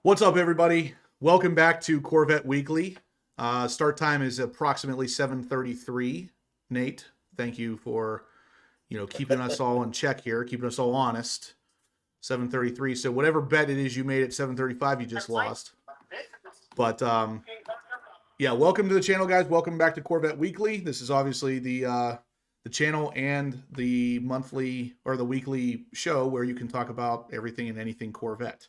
What's up, everybody? Welcome back to Corvette Weekly. Start time is approximately 7:33. Nate, thank you for keeping us all in check here, keeping us all honest. 7:33. So whatever bet it is you made at 7:35, you just lost. But yeah, welcome to the channel, guys. Welcome back to Corvette Weekly. This is obviously the channel and the monthly or the weekly show where you can talk about everything and anything Corvette.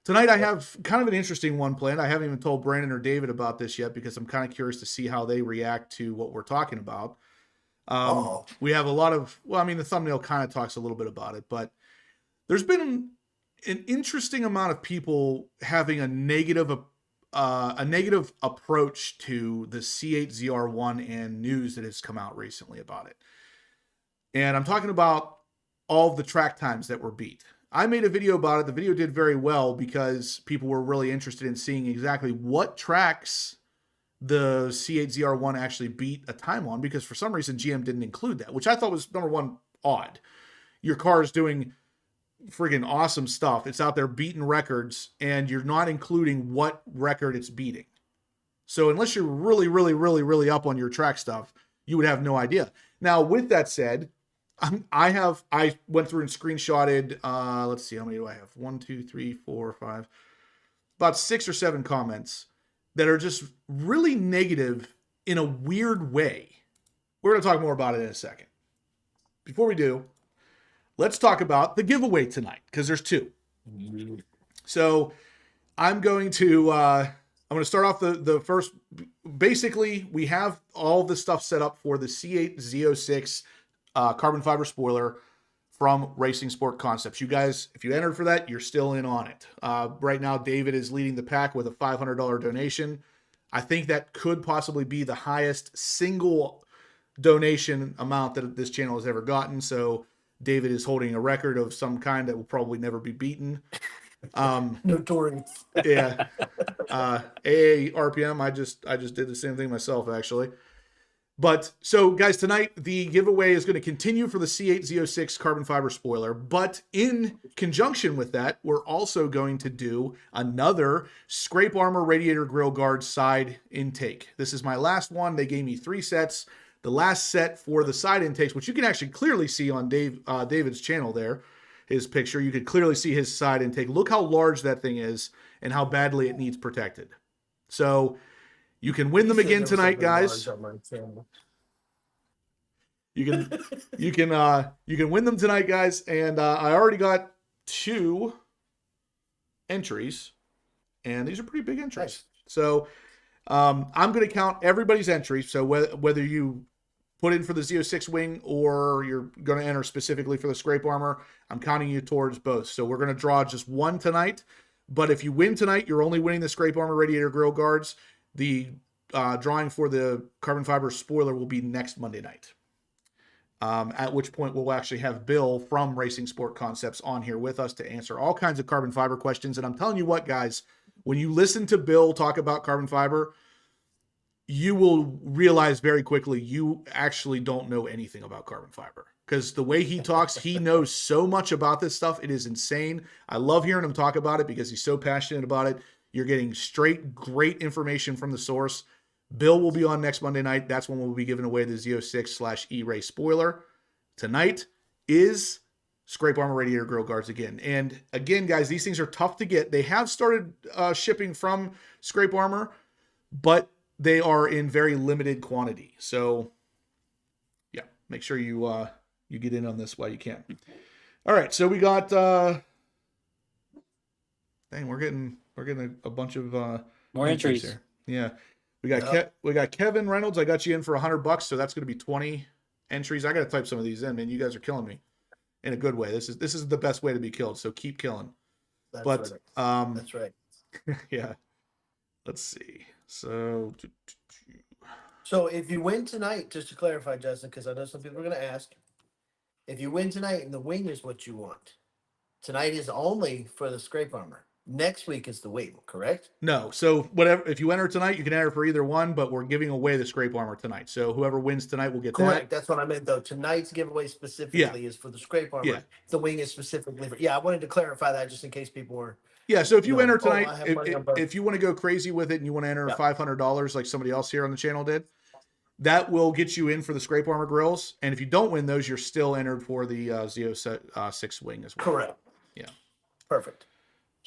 Tonight I have kind of an interesting one planned. I haven't even told Brandon or David about this yet because I'm kind of curious to see how they react to what we're talking about. We have a lot of, well, I mean, the thumbnail kind of talks a little bit about it, but there's been an interesting amount of people having a negative approach to the C8 ZR1 and news that has come out recently about it. And I'm talking about all of the track times that were beat. I made a video about it. The video did very well because people were really interested in seeing exactly what tracks the C8 ZR1 actually beat a time on, because for some reason GM didn't include that, which I thought was, number one, odd. Your car is doing friggin' awesome stuff. It's out there beating records, and you're not including what record it's beating. So unless you're really, really, really, really up on your track stuff, you would have no idea. Now, with that said, I went through and screenshotted, let's see, how many do I have? 1, 2, 3, 4, 5, about 6 or 7 comments that are just really negative in a weird way. We're going to talk more about it in a second. Before we do, let's talk about the giveaway tonight, because there's 2. So I'm going to start off the first. Basically, we have all the stuff set up for the C8 Z06 carbon fiber spoiler from Racing Sport Concepts. You guys, if you entered for that, you're still in on it. Right now, David is leading the pack with a $500 donation. I think that could possibly be the highest single donation amount that this channel has ever gotten. So David is holding a record of some kind that will probably never be beaten. Notorious. Yeah. AA RPM. I just did the same thing myself, actually. But so, guys, tonight the giveaway is going to continue for the C8 Z06 carbon fiber spoiler. But in conjunction with that, we're also going to do another Scrape Armor Radiator Grill Guard side intake. This is my last one. They gave me 3 sets. The last set for the side intakes, which you can actually clearly see on David's channel there, his picture. You can clearly see his side intake. Look how large that thing is and how badly it needs protected. So you can win them again tonight, guys. You can win them tonight, guys. And I already got 2 entries, and these are pretty big entries. Nice. So I'm going to count everybody's entries. So whether you put in for the Z06 wing or you're going to enter specifically for the Scrape Armor, I'm counting you towards both. So we're going to draw just 1 tonight. But if you win tonight, you're only winning the Scrape Armor Radiator Grill Guards. The drawing for the carbon fiber spoiler will be next Monday night. At which point we'll actually have Bill from Racing Sport Concepts on here with us to answer all kinds of carbon fiber questions. And I'm telling you what, guys, when you listen to Bill talk about carbon fiber, you will realize very quickly you actually don't know anything about carbon fiber. Because the way he talks, he knows so much about this stuff. It is insane. I love hearing him talk about it because he's so passionate about it. You're getting straight, great information from the source. Bill will be on next Monday night. That's when we'll be giving away the Z06/E-Ray spoiler. Tonight is Scrape Armor Radiator Grill Guards again. And again, guys, these things are tough to get. They have started shipping from Scrape Armor, but they are in very limited quantity. So, yeah, make sure you get in on this while you can. All right, so we got. Dang, we're getting a bunch of more entries here. Yeah. We got Kevin Reynolds. I got you in for $100, so that's going to be 20 entries. I got to type some of these in, man. You guys are killing me in a good way. This is the best way to be killed. So keep killing. That's right. Yeah. Let's see. So if you win tonight, just to clarify, Justin, because I know some people are going to ask, if you win tonight and the wing is what you want, tonight is only for the Scrape Armor. Next week is the wing, correct? No. So whatever, if you enter tonight, you can enter for either one, but we're giving away the Scrape Armor tonight. So whoever wins tonight will get Correct. That's what I meant, though. Tonight's giveaway specifically is for the Scrape Armor. Yeah. The wing is specifically for. Yeah, I wanted to clarify that just in case people were Yeah, so if you enter I tonight, have money on both. if you want to go crazy with it and you want to enter Yeah. $500 like somebody else here on the channel did, that will get you in for the scrape armor grills. And if you don't win those, you're still entered for the Z06 wing as well. Correct. Yeah. Perfect.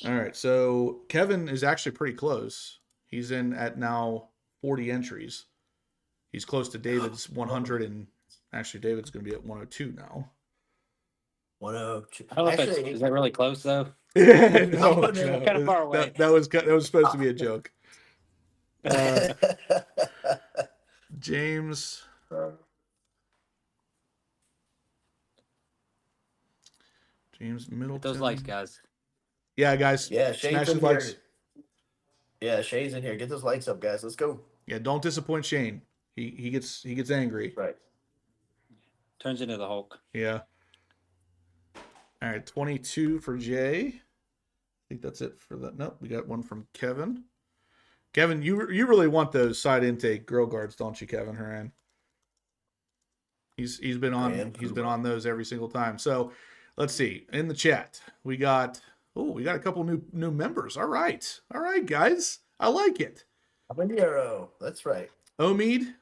All right, so Kevin is actually pretty close. He's in at now 40 entries. He's close to David's 100, and actually David's going to be at 102 now. 102. I don't know if it's, is that really close though? No, kind of far away. That was supposed to be a joke. James. James Middleton. Hit those likes, guys. Yeah, guys. Yeah, Shane's smash in the likes. here. Yeah, Shane's in here. Get those likes up, guys. Let's go. Yeah, don't disappoint Shane. He gets angry. Right. Turns into the Hulk. Yeah. All right, 22 for Jay. I think that's it for that. Nope, we got one from Kevin. Kevin, you really want those side intake grill guards, don't you, Kevin Horan? He's been on those every single time. So let's see. In the chat, we got a couple new members. All right, guys, I like it. Habanero. That's right. Omid,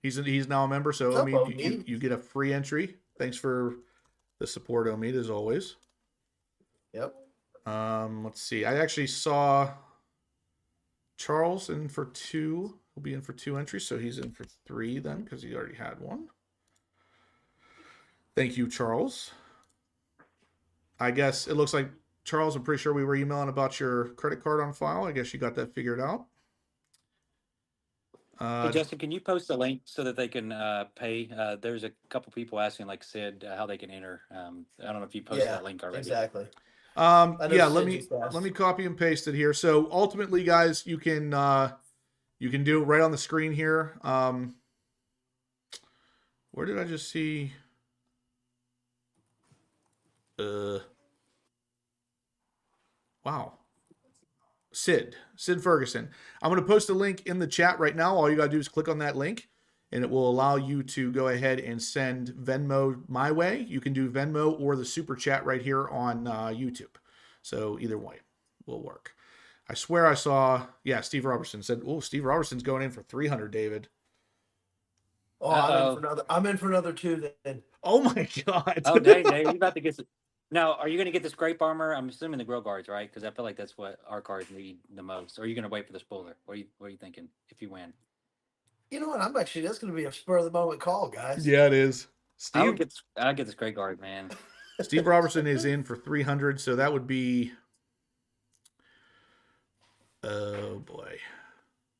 he's now a member. So What's up, Omid, you get a free entry. Thanks for the support, Omid, as always. Yep. Let's see. I actually saw Charles in for 2. He'll be in for 2 entries, so he's in for 3 then because he already had one. Thank you, Charles. I guess it looks like, Charles, I'm pretty sure we were emailing about your credit card on file. I guess you got that figured out. Hey, Justin, can you post a link so that they can pay? There's a couple people asking, like Sid, how they can enter. I don't know if you posted that link already. Exactly. Yeah, let me copy and paste it here. So ultimately, guys, you can do it right on the screen here. Where did I just see? Wow. Sid Ferguson. I'm going to post a link in the chat right now. All you got to do is click on that link, and it will allow you to go ahead and send Venmo my way. You can do Venmo or the super chat right here on YouTube. So either way will work. I swear I saw, Steve Robertson said, oh, Steve Robertson's going in for 300, David. Oh, I'm in for another 2 then. Oh my God. Oh, Dave, you about to get some. Now, are you going to get the scrape armor? I'm assuming the grill guards, right? Because I feel like that's what our cars need the most. Or are you going to wait for the spoiler? What are you thinking if you win? You know what? That's going to be a spur of the moment call, guys. Yeah, it is. I'll get the scrape guard, man. Steve Robertson is in for 300, so that would be, oh boy,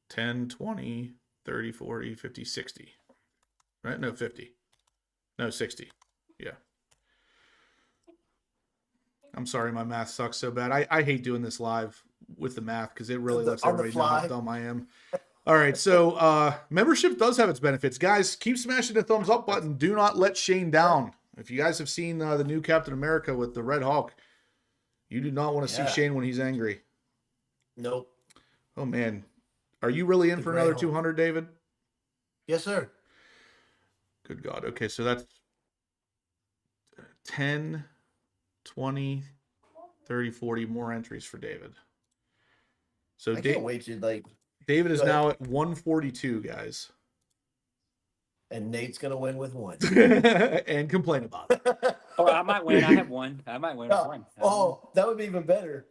10, 20, 30, 40, 50, 60. Right? No, 50. No, 60. Yeah. I'm sorry, my math sucks so bad. I hate doing this live with the math because it really lets everybody know how dumb I am. All right, so membership does have its benefits. Guys, keep smashing the thumbs up button. Do not let Shane down. If you guys have seen the new Captain America with the Red Hulk, you do not want to see Shane when he's angry. Nope. Oh, man. Are you really in for another 200, David? Yes, sir. Good God. Okay, so that's 10, 20, 30, 40 more entries for David. So I can't wait to David is now at 142, guys. And Nate's going to win with 1. And complain about it. Oh, I might win. I have 1. I might win with 1. Oh, that would be even better.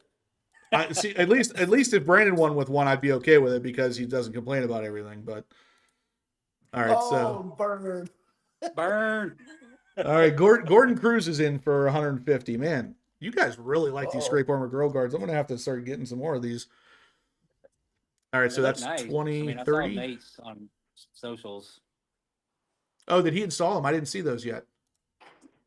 See, at least if Brandon won with 1, I'd be okay with it because he doesn't complain about everything. But all right, so burn. All right, Gordon Cruz is in for 150. Man, you guys really like these scrape armor grill guards. I'm gonna have to start getting some more of these. All right, so that's nice. 20, I 30. saw Nate's on socials. Oh, did he install them? I didn't see those yet.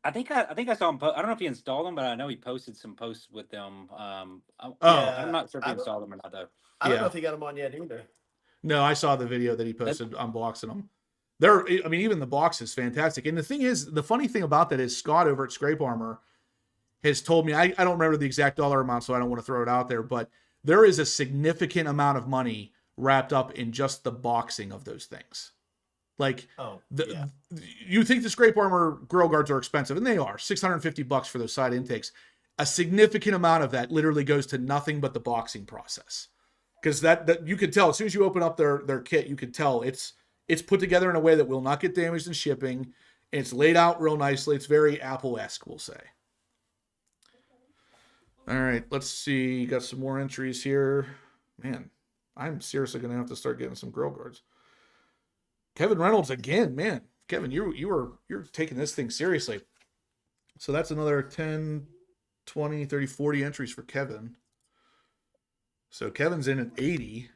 I think I saw him. I don't know if he installed them, but I know he posted some posts with them. I'm not sure if he installed them or not, though. I don't know if he got them on yet either. No, I saw the video that he posted unboxing them. Even the box is fantastic. And the thing is, the funny thing about that is Scott over at Scrape Armor has told me, I don't remember the exact dollar amount, so I don't want to throw it out there, but there is a significant amount of money wrapped up in just the boxing of those things. Like, you think the Scrape Armor grill guards are expensive, and they are $650 for those side intakes. a significant amount of that literally goes to nothing but the boxing process. Because that you can tell as soon as you open up their kit, you can tell it's put together in a way that will not get damaged in shipping. And it's laid out real nicely. It's very Apple-esque, we'll say. All right, let's see. Got some more entries here. Man, I'm seriously going to have to start getting some grill guards. Kevin Reynolds again, man. Kevin, you're taking this thing seriously. So that's another 10, 20, 30, 40 entries for Kevin. So Kevin's in at 80.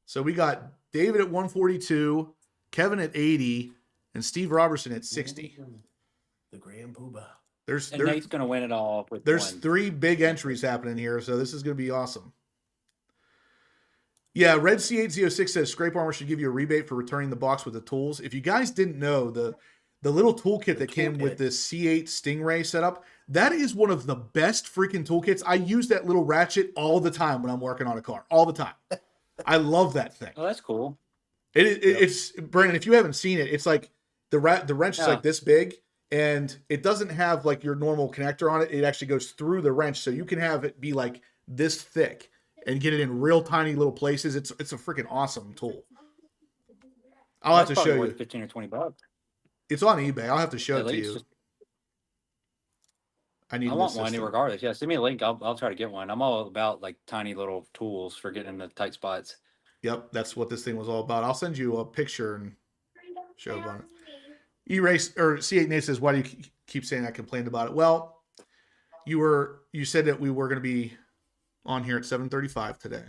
So we got David at 142, Kevin at 80, and Steve Robertson at 60. The Grand Poobah. And Nate's going to win it all with there's one. 3 big entries happening here, so this is going to be awesome. Yeah, Red C8 Z06 says Scrape Armor should give you a rebate for returning the box with the tools. If you guys didn't know, the little toolkit that came with this C8 Stingray setup, that is one of the best freaking toolkits. I use that little ratchet all the time when I'm working on a car. All the time. I love that thing. Oh, that's cool. It's Brandon, if you haven't seen it, it's like the wrench is like this big, and it doesn't have like your normal connector on it. It actually goes through the wrench, so you can have it be like this thick and get it in real tiny little places. It's a freaking awesome tool. I'll have to show you. 15 or 20 bucks. It's on eBay. I'll have to show it to you. I want one regardless. Yeah, send me a link. I'll try to get one. I'm all about like tiny little tools for getting in the tight spots. Yep, that's what this thing was all about. I'll send you a picture and show about it. E-Race or C8 Nate says, why do you keep saying I complained about it? Well, you said that we were going to be on here at 7:35 today.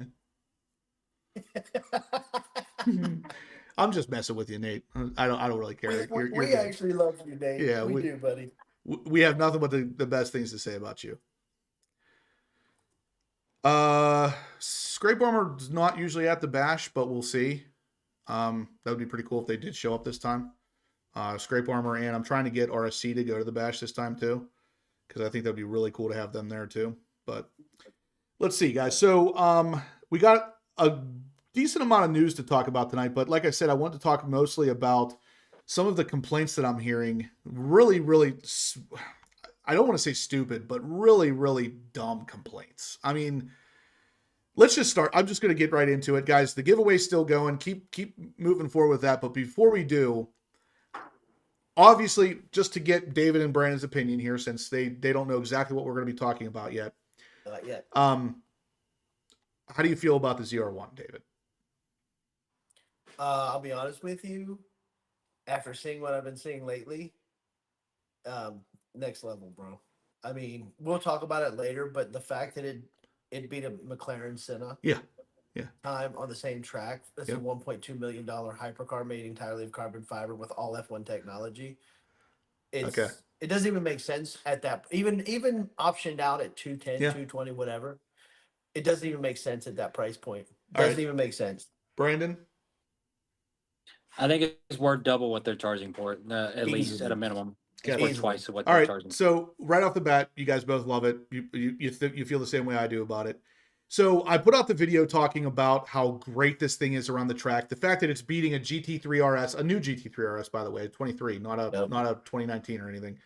I'm just messing with you, Nate. I don't really care. We actually love you, Nate. Yeah, we do, buddy. We have nothing but the best things to say about you. Scrape Armor is not usually at the bash, but we'll see. That would be pretty cool if they did show up this time. Scrape Armor, and I'm trying to get RSC to go to the bash this time too, because I think that'd be really cool to have them there too. But let's see, guys. So we got a decent amount of news to talk about tonight, but like I said, I want to talk mostly about some of the complaints that I'm hearing. Really, really, I don't want to say stupid, but really, really dumb complaints. I mean, let's just start. I'm just going to get right into it, guys. The giveaway's still going. Keep moving forward with that. But before we do, obviously, just to get David and Brandon's opinion here, since they don't know exactly what we're going to be talking about yet. Not yet. How do you feel about the ZR1, David? I'll be honest with you. After seeing what I've been seeing lately, next level, bro. I mean, we'll talk about it later, but the fact that it beat a McLaren Senna, time on the same track. That's a $1.2 million hypercar made entirely of carbon fiber with all F1 technology. It doesn't even make sense at that. Even optioned out at 210, 220, whatever. It doesn't even make sense at that price point. Doesn't even make sense. Brandon? I think it's worth double what they're charging for it, at least at a minimum. It's worth twice of what they're charging. So right off the bat, you guys both love it. You feel the same way I do about it. So I put out the video talking about how great this thing is around the track. The fact that it's beating a GT3 RS, a new GT3 RS, by the way, 23, not a 2019 or anything.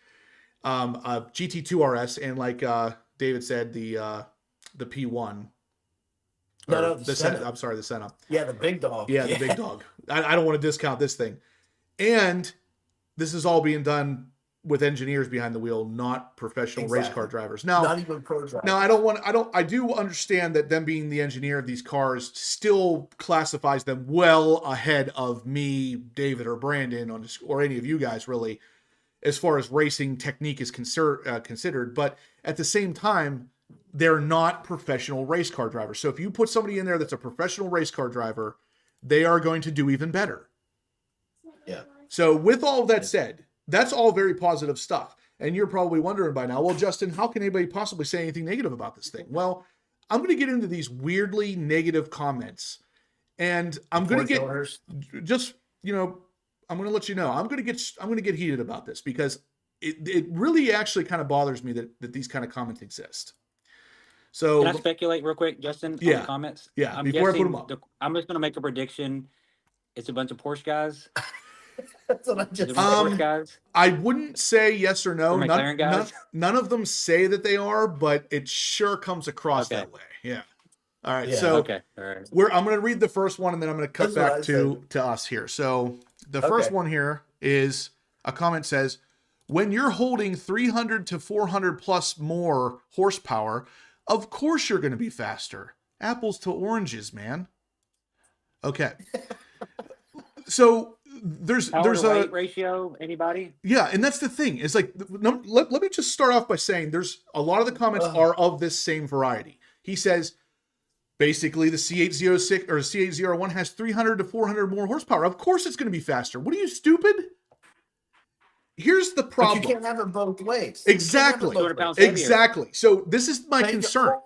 A GT2 RS, and like David said, the P1. No, the Senna. I'm sorry, the Senna. Yeah, the big dog. Yeah, the big dog. I don't want to discount this thing. And this is all being done with engineers behind the wheel, not professional race car drivers. Now, not even pro drivers. Now, I do understand that them being the engineer of these cars still classifies them well ahead of me, David, or Brandon, or any of you guys, really, as far as racing technique is considered. But at the same time, they're not professional race car drivers. So if you put somebody in there that's a professional race car driver, they are going to do even better. Yeah. So with all of that said, that's all very positive stuff. And you're probably wondering by now, well, Justin, how can anybody possibly say anything negative about this thing? Well, I'm going to get into these weirdly negative comments, and I'm going to get just, I'm going to let you know, I'm going to get heated about this, because it really actually kind of bothers me that these kind of comments exist. So can I speculate real quick, Justin, on the comments? Yeah, before I put them up. I'm just going to make a prediction. It's a bunch of Porsche guys. That's what I just The Porsche said. guys, I wouldn't say yes or no. or McLaren guys. None of them say that they are, but it sure comes across Okay. that way. Yeah. All right. Yeah. So Okay, all right. I'm going to read the first one, and then I'm going to cut That's what back I to us here. So the first Okay. one here is a comment says, when you're holding 300 to 400 plus more horsepower, of course you're going to be faster. Apples to oranges, man. Okay. So there's Power to a weight ratio. Anybody? yeah, and that's the thing. It's like let me just start off by saying there's a lot of the comments are of this same variety. He says basically the C806 or C8 ZR1 has 300 to 400 more horsepower. Of course it's going to be faster. What are you, stupid? Here's the But problem. you can't have it both ways. Exactly. 200 pounds heavier. Exactly. So this is my Thank you. concern.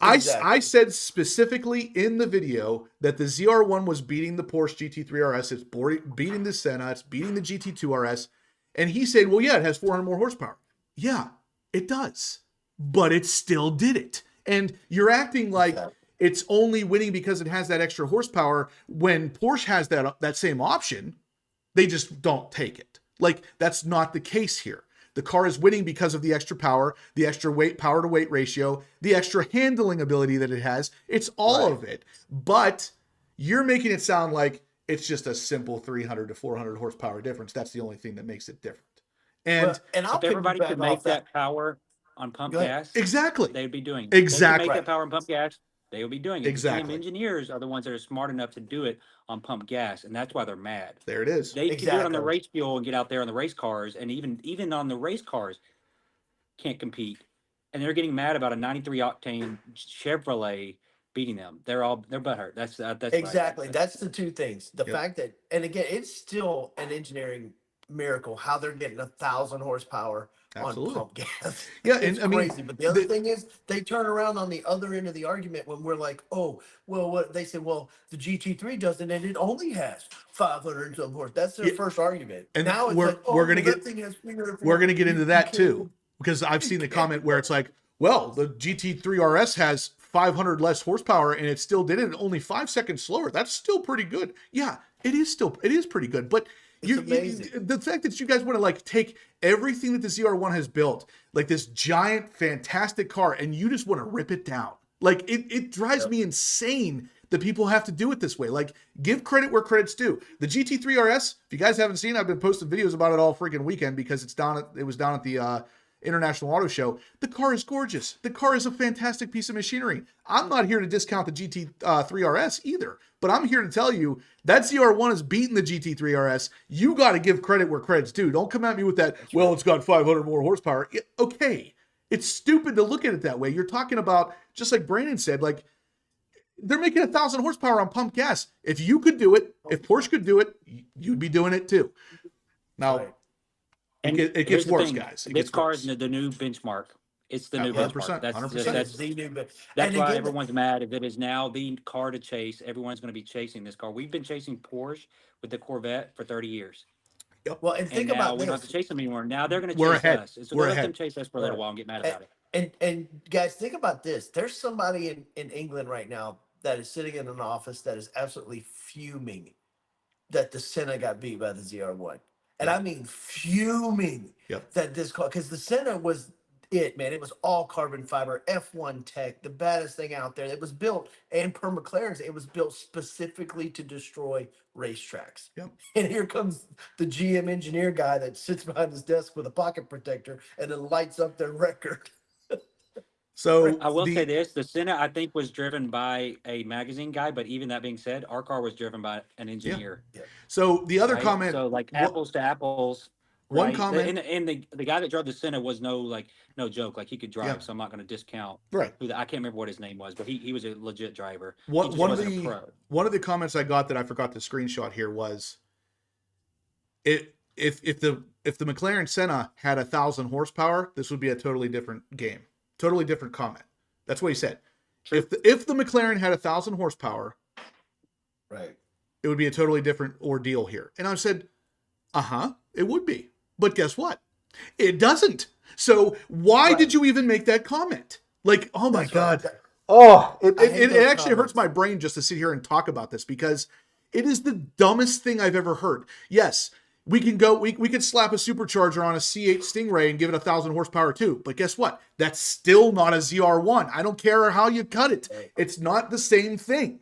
Exactly. I said specifically in the video that the ZR1 was beating the Porsche GT3 RS. It's beating the Senna. It's beating the GT2 RS. And he said, well, yeah, it has 400 more horsepower. Yeah, it does. But it still did it. And you're acting like it's only winning because it has that extra horsepower when Porsche has that same option. They just don't take it. Like, that's not the case here. The car is winning because of the extra power, the extra power to weight ratio, the extra handling ability that it has. It's all of it. But you're making it sound like it's just a simple 300 to 400 horsepower difference. That's the only thing that makes it different. And I'll If everybody piggyback could make off that power on pump Go ahead. gas, exactly. they would be doing it. Exactly. They could make that power on pump gas, they would be doing it. Exactly. The GM engineers are the ones that are smart enough to do it on pump gas, and that's why they're mad. There it is. They can do it on the Exactly. race fuel and get out there on the race cars, and even on the race cars can't compete. And they're getting mad about a 93 octane Chevrolet beating them. They're butthurt. That's what I Exactly. think. That's the two things. The Yep. fact that, and again, it's still an engineering miracle how they're getting 1,000 horsepower Absolutely. on pump gas. Yeah, and It's I mean, crazy. But the other thing is, they turn around on the other end of the argument when we're like, oh, well, what they said, well, the GT3 doesn't, and it only has 500 and some horse. That's their Yeah. first argument. And now it's we're- like, oh, we're gonna well, get- that thing has 300. we're going to get into You that can't- too, because I've seen the comment where it's like, well, the GT3 RS has 500 less horsepower and it still did it only 5 seconds slower. That's still pretty good. Yeah, it is pretty good. But It's amazing. the fact that you guys want to like take everything that the ZR1 has built, like this giant, fantastic car, and you just want to rip it down. Like it drives me insane that people have to do it this way. Like, give credit where credit's due. The GT3 RS, if you guys haven't seen, I've been posting videos about it all freaking weekend because it was down at the International Auto Show. The car is gorgeous. The car is a fantastic piece of machinery. I'm not here to discount the GT3 RS either, but I'm here to tell you that ZR1 is beating the GT3 RS. You got to give credit where credit's due. Don't come at me with that, well, it's got 500 more horsepower. Okay. It's stupid to look at it that way. You're talking about, just like Brandon said, like, they're making 1,000 horsepower on pump gas. If you could do it, if Porsche could do it, you'd be doing it too. Now, Right. And it here's gets the worse, thing, guys. It This gets car worse. is the new benchmark. It's the new 100%, benchmark. That's 100%. that's the new, that's and why again, everyone's mad. If it is now the car to chase, everyone's going to be chasing this car. We've been chasing Porsche with the Corvette for 30 years. well, and And think now about we don't have this. to chase them anymore. Now they're going to We're chase ahead. us. So We're let them ahead. chase us for a little while and get mad about it. And guys, think about this. There's somebody in England right now that is sitting in an office that is absolutely fuming that the Senna got beat by the ZR1. And I mean fuming Yep. that this car, because the Senna was it, man. It was all carbon fiber, F1 tech, the baddest thing out there. It was built, and per McLaren's, it was built specifically to destroy racetracks. Yep. And here comes the GM engineer guy that sits behind his desk with a pocket protector and then lights up their record. So I will say this: the Senna, I think, was driven by a magazine guy. But even that being said, our car was driven by an engineer. So the other right? comment. So like wha- apples to apples. One right? comment. And the guy that drove the Senna was no joke. Like he could drive, Yeah. so I'm not going to discount Right. I can't remember what his name was, but he was a legit driver. He One just one of wasn't a the pro. one of the comments I got that I forgot to screenshot here was, if the McLaren Senna had 1,000 horsepower, this would be a totally different game, totally different comment. That's what he said. True. If the McLaren had 1,000 horsepower, Right. it would be a totally different ordeal here. And I said, it would be. But guess what? It doesn't. So why Right. did you even make that comment? Like, oh my That's right. God. Oh, I hate it those actually hurts comments. my brain just to sit here and talk about this because It is the dumbest thing I've ever heard. Yes, we can go, we could slap a supercharger on a C8 Stingray and give it 1,000 horsepower too. But guess what? That's still not a ZR1. I don't care how you cut it. It's not the same thing.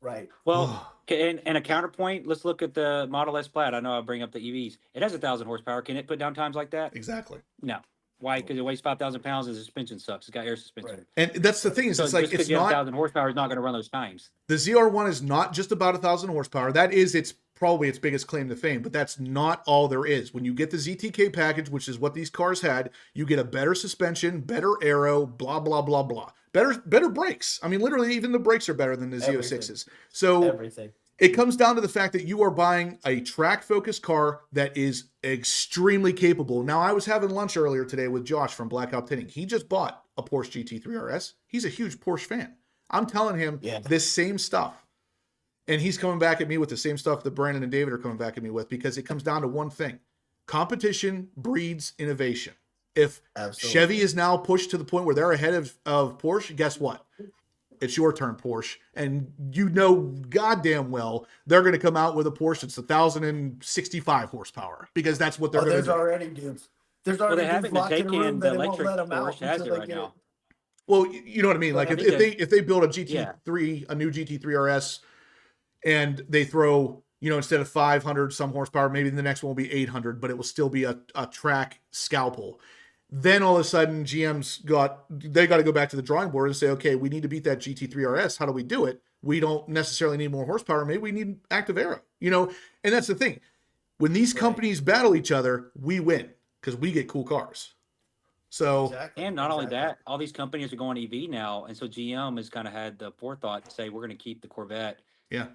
Right. Well, and a counterpoint, let's look at the Model S Plaid. I know I bring up the EVs. It has 1,000 horsepower. Can it put down times like that? Exactly. No. Why? Because it weighs 5,000 pounds and the suspension sucks. It's got air suspension. Right. And that's the thing is, So it's like, just 'cause it's you have not, 1,000 horsepower is not going to run those times. the ZR1 is not just about 1,000 horsepower. That is probably its biggest claim to fame, but that's not all there is. When you get the ZTK package, which is what these cars had, you get a better suspension, better aero, blah, blah, blah, blah. Better brakes. I mean, literally, even the brakes are better than the Z06s. So Everything. it comes down to the fact that you are buying a track-focused car that is extremely capable. Now, I was having lunch earlier today with Josh from Blackout Tinting. He just bought a Porsche GT3 RS. He's a huge Porsche fan. I'm telling him this same stuff. And he's coming back at me with the same stuff that Brandon and David are coming back at me with, because it comes down to one thing. Competition breeds innovation. If Chevy is now pushed to the point where they're ahead of Porsche, guess what? It's your turn, Porsche. And you know goddamn well they're going to come out with a Porsche that's 1,065 horsepower, because that's what they're going to do. There's already dudes. There's already dudes locked in a room that won't let them out has it until they right get it. now. Well, you know what I mean? Like if they build a GT3, a new GT3 RS, and they throw, instead of 500 some horsepower, maybe the next one will be 800, but it will still be a track scalpel. Then all of a sudden GM's got to go back to the drawing board and say, okay, we need to beat that GT3 RS. How do we do it? We don't necessarily need more horsepower. Maybe we need active aero, and that's the thing. When these companies battle each other, we win because we get cool cars. So, and not only that, all these companies are going EV now. And so GM has kind of had the forethought to say, we're going to keep the Corvette. Yeah.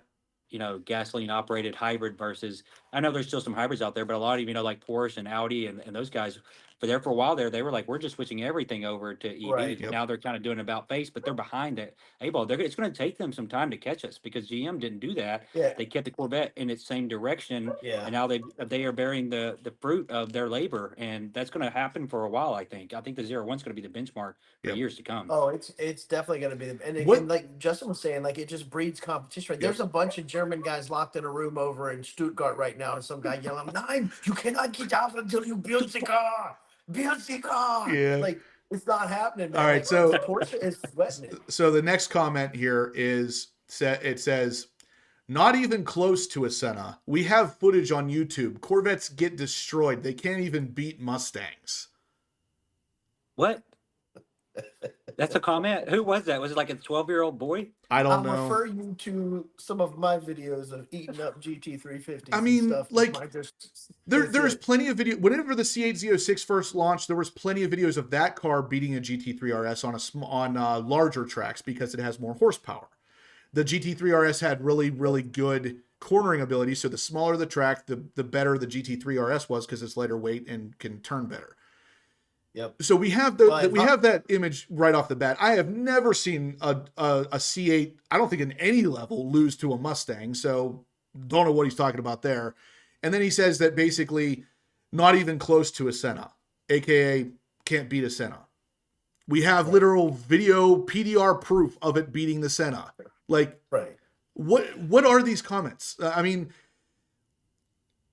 Gasoline operated hybrid versus, I know there's still some hybrids out there, but a lot of, like Porsche and Audi and those guys, but there for a while there, they were like, we're just switching everything over to EV. Right. Now they're kind of doing about face, but they're behind it. It's going to take them some time to catch us because GM didn't do that. Yeah. They kept the Corvette in its same direction. Yeah. And now they are bearing the fruit of their labor. And that's going to happen for a while, I think. I think the ZR1's going to be the benchmark for years to come. Oh, it's definitely going to be. And like Justin was saying, like it just breeds competition. Right? There's a bunch of German guys locked in a room over in Stuttgart right now, and some guy yelling, "Nein, you cannot get out until you build the car. Build the car." Yeah. Like it's not happening, man. All right, like, so Porsche is sweating it. So the next comment here it says, not even close to a Senna. We have footage on YouTube. Corvettes get destroyed. They can't even beat Mustangs. What? That's a comment? Who was that? Was it like a 12-year-old boy? I don't know. I'll refer you to some of my videos of eating up GT350s. I mean, and stuff. like, there's plenty of video. Whenever the C8 Z06 first launched, there was plenty of videos of that car beating a GT3 RS on larger tracks because it has more horsepower. The GT3 RS had really, really good cornering ability. So the smaller the track, the better the GT3 RS was because it's lighter weight and can turn better. Yep. So we have have that image right off the bat. I have never seen a C8, I don't think in any level, lose to a Mustang. So don't know what he's talking about there. And then he says that basically not even close to a Senna, aka can't beat a Senna. We have literal video PDR proof of it beating the Senna. Like, what are these comments? I mean,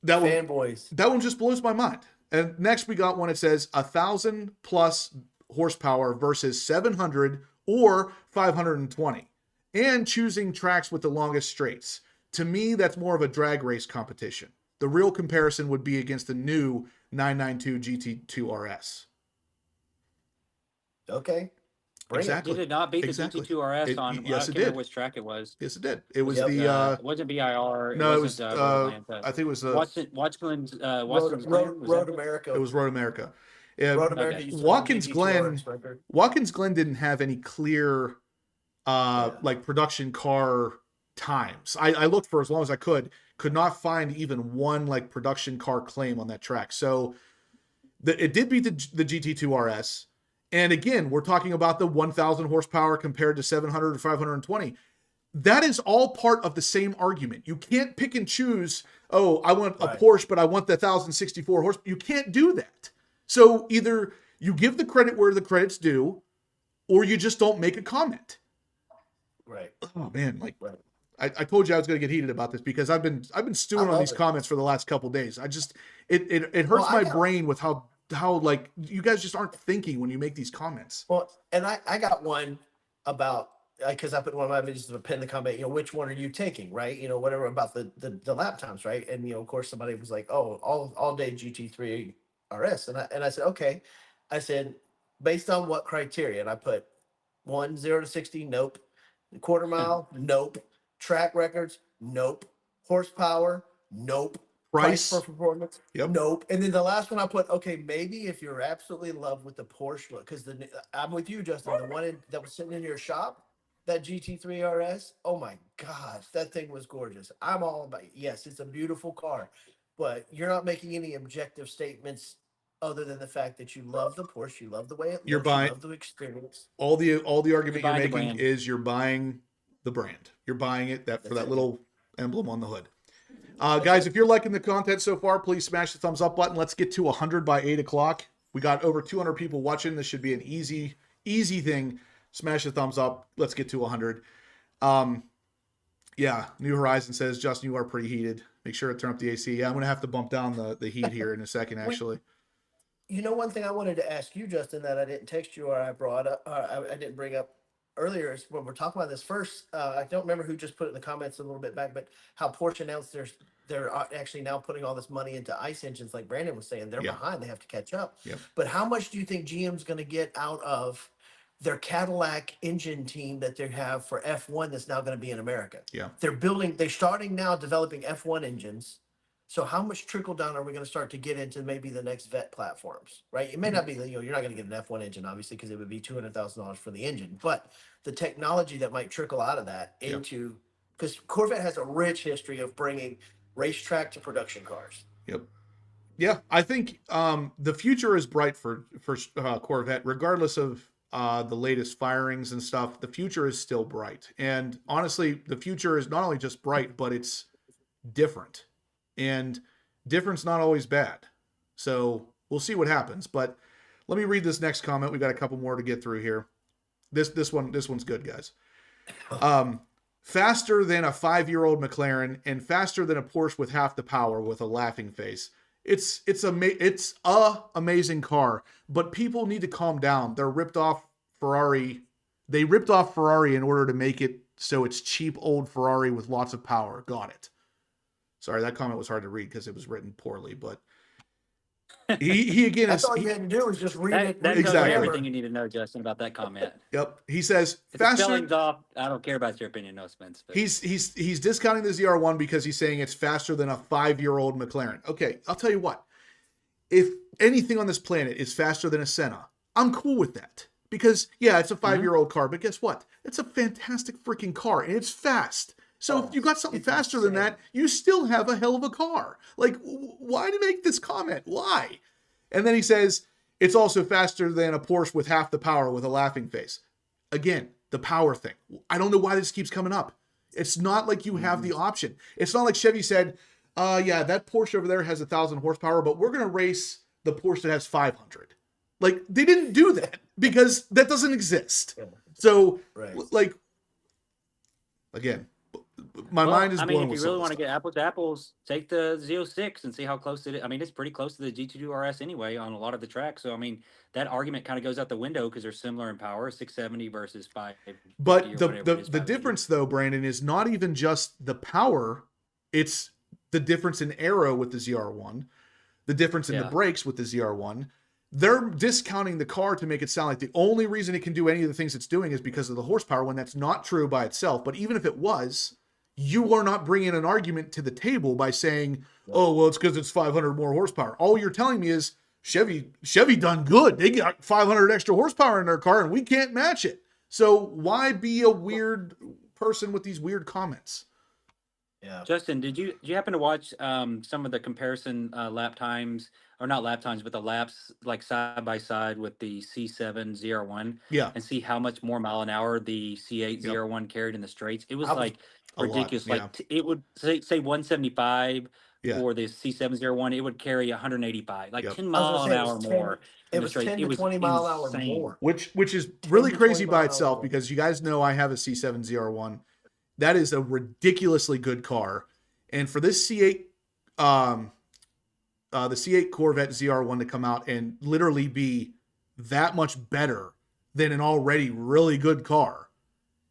that one just blows my mind. And next we got one. It says 1,000 plus horsepower versus 700 or 520, and choosing tracks with the longest straights. To me, that's more of a drag race competition. The real comparison would be against the new 992 GT2 RS. Okay. Exactly. Did it not beat the GT2 RS on? Yes, I it can't remember did. which track it was. Yes, it did. It was it wasn't BIR. No, it was. I think it was Watkins Road America. It was Road America. Road America. Watkins Glen didn't have any clear like production car times. I looked for as long as I could not find even one like production car claim on that track. So it did beat the GT2 RS. And again, we're talking about the 1,000 horsepower compared to 700 or 520. That is all part of the same argument. You can't pick and choose, oh, I want a Porsche, but I want the 1,064 horse. You can't do that. So either you give the credit where the credit's due, or you just don't make a comment. Right. Oh, man. Like, I told you I was going to get heated about this because I've been stewing on these comments for the last couple days. I just it hurts my brain with how like you guys just aren't thinking when you make these comments. Well, and I got one about, because I put in one of my videos to pin the comment, which one are you taking, right? Whatever about the lap times, right? And of course somebody was like, oh, all day GT3 RS, and I said, okay. I said, based on what criteria? And I put 0 to 60, nope. Quarter mile, nope. Track records, nope. Horsepower, nope. Price for performance, yep. Nope. And then the last one I put, okay, maybe if you're absolutely in love with the Porsche look, because I'm with you, Justin. The one that was sitting in your shop, that GT3 RS, oh my gosh, that thing was gorgeous. I'm all about it. Yes, it's a beautiful car, but you're not making any objective statements other than the fact that you love the Porsche, you love the way it looks, you love the experience. All the argument you're making is you're buying the brand. You're buying it for that little emblem on the hood. Guys, if you're liking the content so far, please smash the thumbs up button. Let's get to 100 by 8 o'clock. We got over 200 people watching. This should be an easy thing. Smash the thumbs up. Let's get to 100. Yeah, New Horizon says, Justin, you are pretty heated. Make sure to turn up the AC. Yeah, I'm going to have to bump down the heat here in a second, actually. One thing I wanted to ask you, Justin, that I didn't text you or I brought up, I didn't bring up earlier, is when we're talking about this first, I don't remember who just put it in the comments a little bit back, but how Porsche announced they're actually now putting all this money into ICE engines, like Brandon was saying. They're behind. They have to catch up. Yep. But how much do you think GM's going to get out of their Cadillac engine team that they have for F1 that's now going to be in America? Yeah. They're starting now developing F1 engines. So how much trickle down are we going to start to get into maybe the next vet platforms, right? It may not be, you're not going to get an F1 engine, obviously, because it would be $200,000 for the engine, but the technology that might trickle out of that into, because Corvette has a rich history of bringing racetrack to production cars. Yep. Yeah, I think the future is bright for Corvette, regardless of the latest firings and stuff. The future is still bright. And honestly, the future is not only just bright, but it's different. And different's not always bad. So we'll see what happens. But let me read this next comment. We got a couple more to get through here. This one's good, guys. Faster than a 5-year-old McLaren and faster than a Porsche with half the power with a laughing face. It's a amazing car, but people need to calm down. They're ripped off Ferrari. They ripped off Ferrari in order to make it so it's cheap old Ferrari with lots of power. Got it. Sorry, that comment was hard to read because it was written poorly, but he again, that's all you had to do was just read it. That's exactly everything you need to know, Justin, about that comment. Yep. He says if faster. spelling's off, I don't care about your opinion, no Spence. But. He's discounting the ZR1 because he's saying it's faster than a 5-year-old McLaren. Okay, I'll tell you what. If anything on this planet is faster than a Senna, I'm cool with that. Because yeah, it's a 5-year-old car, but guess what? It's a fantastic freaking car and it's fast. So if you got something faster than that, you still have a hell of a car. Like, why do you make this comment? Why? And then he says, it's also faster than a Porsche with half the power with a laughing face. Again, the power thing. I don't know why this keeps coming up. It's not like you have the option. It's not like Chevy said, yeah, that Porsche over there has 1,000 horsepower, but we're going to race the Porsche that has 500. Like, they didn't do that because that doesn't exist. So, like, again, my mind is blown. If you really want to get apples to apples, take the Z06 and see how close it is. I mean, it's pretty close to the GT2 RS anyway on a lot of the tracks. So, I mean, that argument kind of goes out the window because they're similar in power, 670 versus 550. But the difference, though, Brandon, is not even just the power. It's the difference in aero with the ZR1, the difference in the brakes with the ZR1. They're discounting the car to make it sound like the only reason it can do any of the things it's doing is because of the horsepower, when that's not true by itself. But even if it was, you are not bringing an argument to the table by saying, oh, well, it's because it's 500 more horsepower. All you're telling me is Chevy done good. They got 500 extra horsepower in their car and we can't match it. So why be a weird person with these weird comments? Yeah. Justin, did you happen to watch some of the comparison lap times, or not lap times, but the laps like side by side with the C7 ZR1? Yeah. And see how much more mile an hour the C8 ZR1 carried in the straights? It was like ridiculous. Like it would say 175 for the C7 ZR1. It would carry 185, like 10 miles an hour more. It was 10 to 20 mile an hour more. Which is really crazy by itself, because you guys know I have a C7 ZR1. That is a ridiculously good car. And for this C8, the C8 Corvette ZR1 to come out and literally be that much better than an already really good car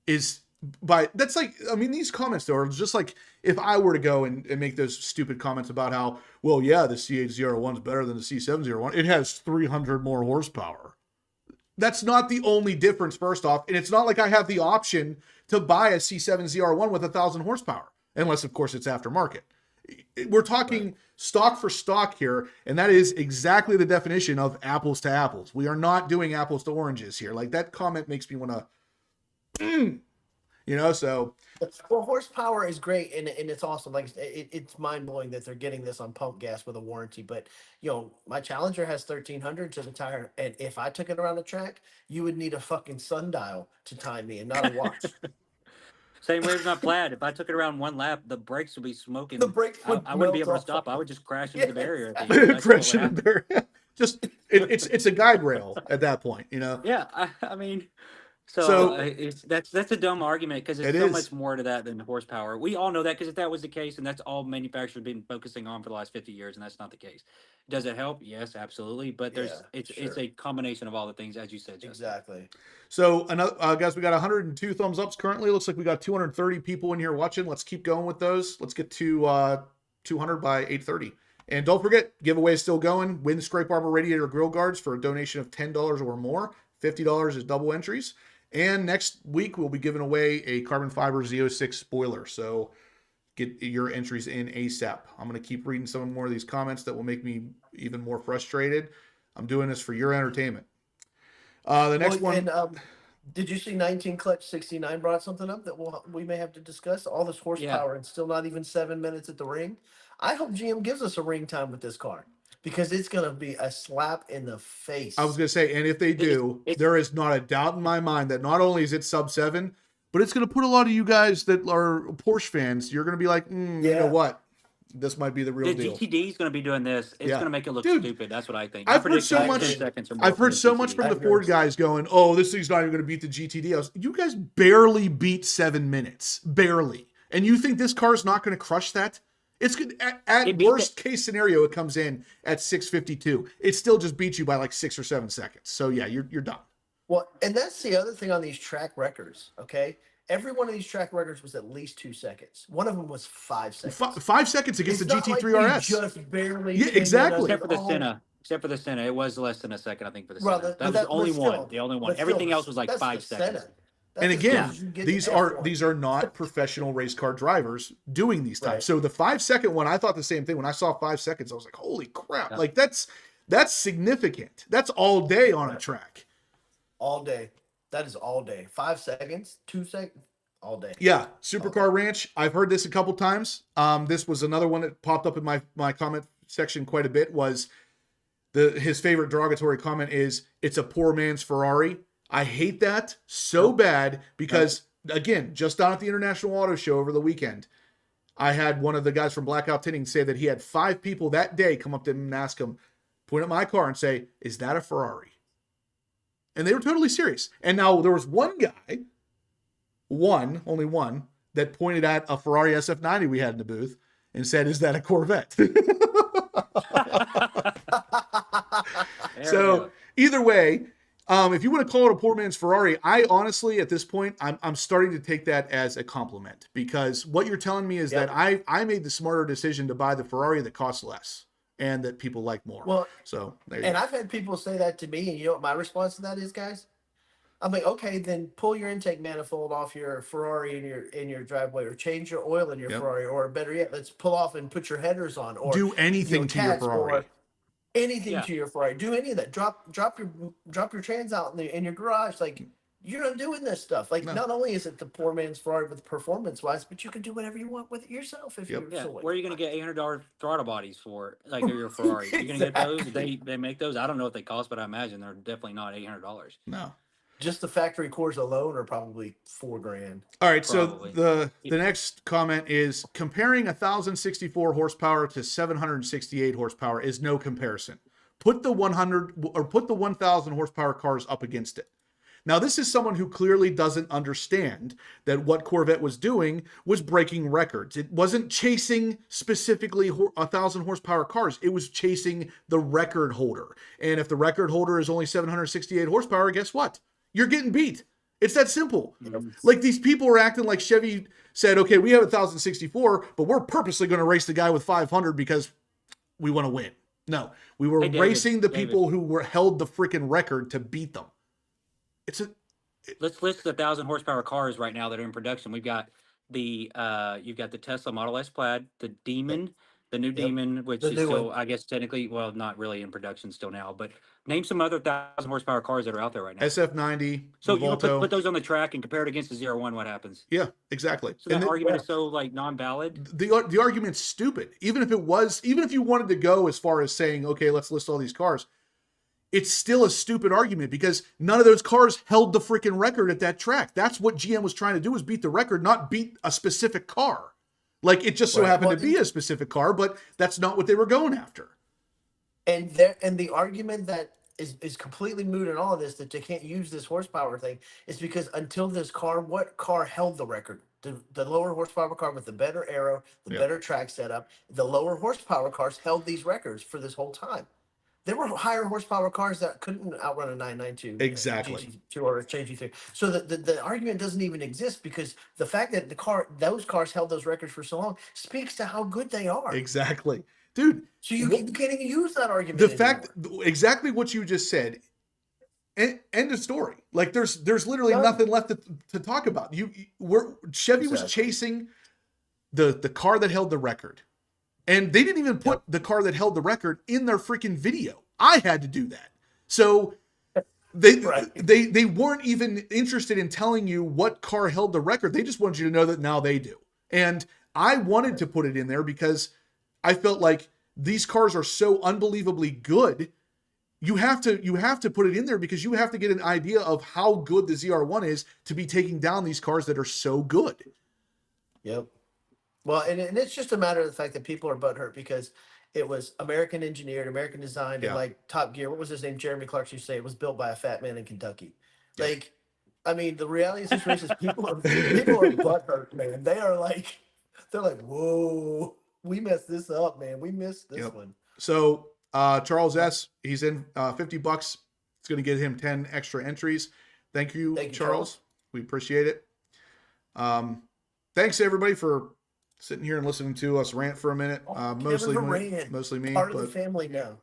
is that's like, I mean, these comments though are just like, if I were to go and make those stupid comments about how, well, yeah, the C8 ZR1 is better than the C7 ZR1. It has 300 more horsepower. That's not the only difference, first off. And it's not like I have the option to buy a C7 ZR1 with 1,000 horsepower, unless, of course, it's aftermarket. We're talking stock for stock here, and that is exactly the definition of apples to apples. We are not doing apples to oranges here. Like, that comment makes me want to, so. Well, horsepower is great, and it's awesome. Like, it's mind-blowing that they're getting this on pump gas with a warranty. But, my Challenger has 1,300 to the tire, and if I took it around the track, you would need a fucking sundial to time me and not a watch. Same way with my Plaid. If I took it around one lap, the brakes would be smoking. The brakes would I wouldn't be melt able to off. stop. I would just crash into the barrier. At the end. That's Crash what would into the barrier. Just it's a guide rail at that point, Yeah, I mean, So- that's a dumb argument because It there's so is. much more to that than horsepower. We all know that because if that was the case, and that's all manufacturers have been focusing on for the last 50 years, and that's not the case. Does it help? Yes, absolutely. But it's sure. a combination of all the things, as you said, Justin. Exactly. So, another guys, we got 102 thumbs ups currently. Looks like we got 230 people in here watching. Let's keep going with those. Let's get to 200 by 8:30. And don't forget, giveaway is still going. Win scrape armor radiator grill guards for a donation of $10 or more. $50 is double entries. And next week, we'll be giving away a carbon fiber Z06 spoiler. So get your entries in ASAP. I'm going to keep reading some more of these comments that will make me even more frustrated. I'm doing this for your entertainment. The next one. And, did you see 19 Clutch 69 brought something up that we may have to discuss? All this horsepower and still not even 7 minutes at the ring. I hope GM gives us a ring time with this car because it's going to be a slap in the face. I was going to say, and if they do, there is not a doubt in my mind that not only is it sub 7, but it's going to put a lot of you guys that are Porsche fans, you're going to be like, you know what? This might be the real deal. GTD is going to be doing this. It's going to make it look stupid. That's what I think. I've heard so much. I've heard so much from the Ford guys going, "Oh, this thing's not even going to beat the GTD." You guys barely beat 7 minutes, barely, and you think this car is not going to crush that? It's good. At worst case scenario, it comes in at 652. It still just beats you by like 6 or 7 seconds. So yeah, you're done. Well, and that's the other thing on these track records. Okay. Every one of these track records was at least 2 seconds. One of them was 5 seconds. 5 seconds against It's the not GT3 like we RS. just barely. Yeah, exactly. Except for the Senna. Except for the Senna. It was less than a second, I think, for the Well, Senna. but That was the still- only one. The only one. but Everything still, else was like that's 5 the seconds. Senna. And That's again, as you get these to are F1. not professional race car drivers doing these times. Right. So the 5 second one, I thought the same thing. When I saw 5 seconds, I was like, "Holy crap!" Yeah. Like that's significant. That's all day on a track. all day. That is all day. 5 seconds, 2 seconds, all day. Yeah, Supercar Ranch. I've heard this a couple times. This was another one that popped up in my comment section quite a bit. Was his favorite derogatory comment is "It's a poor man's Ferrari." I hate that so bad because again, just down at the International Auto Show over the weekend, I had one of the guys from Blackout Tinting say that he had 5 people that day come up to him and ask him, point at my car and say, "Is that a Ferrari?" And they were totally serious. And now there was one guy, only one, that pointed at a Ferrari SF90 we had in the booth and said, "Is that a Corvette?" So either way, if you want to call it a poor man's Ferrari, I honestly, at this point, I'm starting to take that as a compliment because what you're telling me is that I made the smarter decision to buy the Ferrari that costs less and that people like more. Well, so there you and go. I've had people say that to me, and you know what my response to that is, guys? I'm like, okay, then pull your intake manifold off your Ferrari in your driveway, or change your oil in your Ferrari, or better yet, let's pull off and put your headers on, or Do anything to your cats, Ferrari. or anything to your Ferrari. Do any of that. Drop your trans out in your garage. Like, you're not doing this stuff. Like, not only is it the poor man's Ferrari with performance wise, but you can do whatever you want with it yourself if you're so where are you going to get $800 throttle bodies for, like your Ferrari? You're going to get those? They make those? I don't know what they cost, but I imagine they're definitely not $800. No. Just the factory cores alone are probably $4,000. All right, Probably. so the next comment is comparing 1,064 horsepower to 768 horsepower is no comparison. Put the 100 or put the 1,000 horsepower cars up against it. Now, this is someone who clearly doesn't understand that what Corvette was doing was breaking records. It wasn't chasing specifically 1,000 horsepower cars. It was chasing the record holder. And if the record holder is only 768 horsepower, guess what? You're getting beat. It's that simple. Like, these people are acting like Chevy said, okay, we have 1,064, but we're purposely going to race the guy with 500 because we want to win. No, we were racing the people who were held the freaking record to beat them. Let's list the 1,000 horsepower cars right now that are in production. We've got the you've got the Tesla Model S Plaid, the Demon, the new Demon, which is still, I guess, technically, well, not really in production still now, but name some other 1,000 horsepower cars that are out there right now. SF90. So you put those on the track and compare it against the ZR1, what happens? Yeah, exactly. So that argument is so like non-valid. The argument's stupid. Even if you wanted to go as far as saying, okay, let's list all these cars, it's still a stupid argument because none of those cars held the freaking record at that track. That's what GM was trying to do, was beat the record, not beat a specific car. Like, it just so happened to be a specific car, but that's not what they were going after. And the argument that is completely moot in all of this, that they can't use this horsepower thing, is because until this car, what car held the record? The lower horsepower car with the better aero, the better track setup, the lower horsepower cars held these records for this whole time. There were higher horsepower cars that couldn't outrun a 992. Exactly. GT2 or a GT3. So the argument doesn't even exist, because the fact that those cars held those records for so long speaks to how good they are. Exactly. Dude. So you can't even use that argument anymore. Exactly what you just said. End of story. Like, there's literally nothing left to talk about. Chevy was chasing the car that held the record. And they didn't even put the car that held the record in their freaking video. I had to do that. So they weren't even interested in telling you what car held the record. They just wanted you to know that now they do. And I wanted to put it in there because I felt like these cars are so unbelievably good. You have to put it in there because you have to get an idea of how good the ZR1 is to be taking down these cars that are so good. Yep. Well, and it's just a matter of the fact that people are butthurt because it was American engineered, American designed, and like Top Gear. What was his name? Jeremy Clarkson used to say it was built by a fat man in Kentucky. Yeah. Like, I mean, the reality of the situation is people are butthurt, man. They're like, whoa, we messed this up, man. We missed this one. So Charles S., he's in $50. It's going to get him 10 extra entries. Thank you, Charles. We appreciate it. Thanks everybody for sitting here and listening to us rant for a minute. Mostly me. Part of the family now.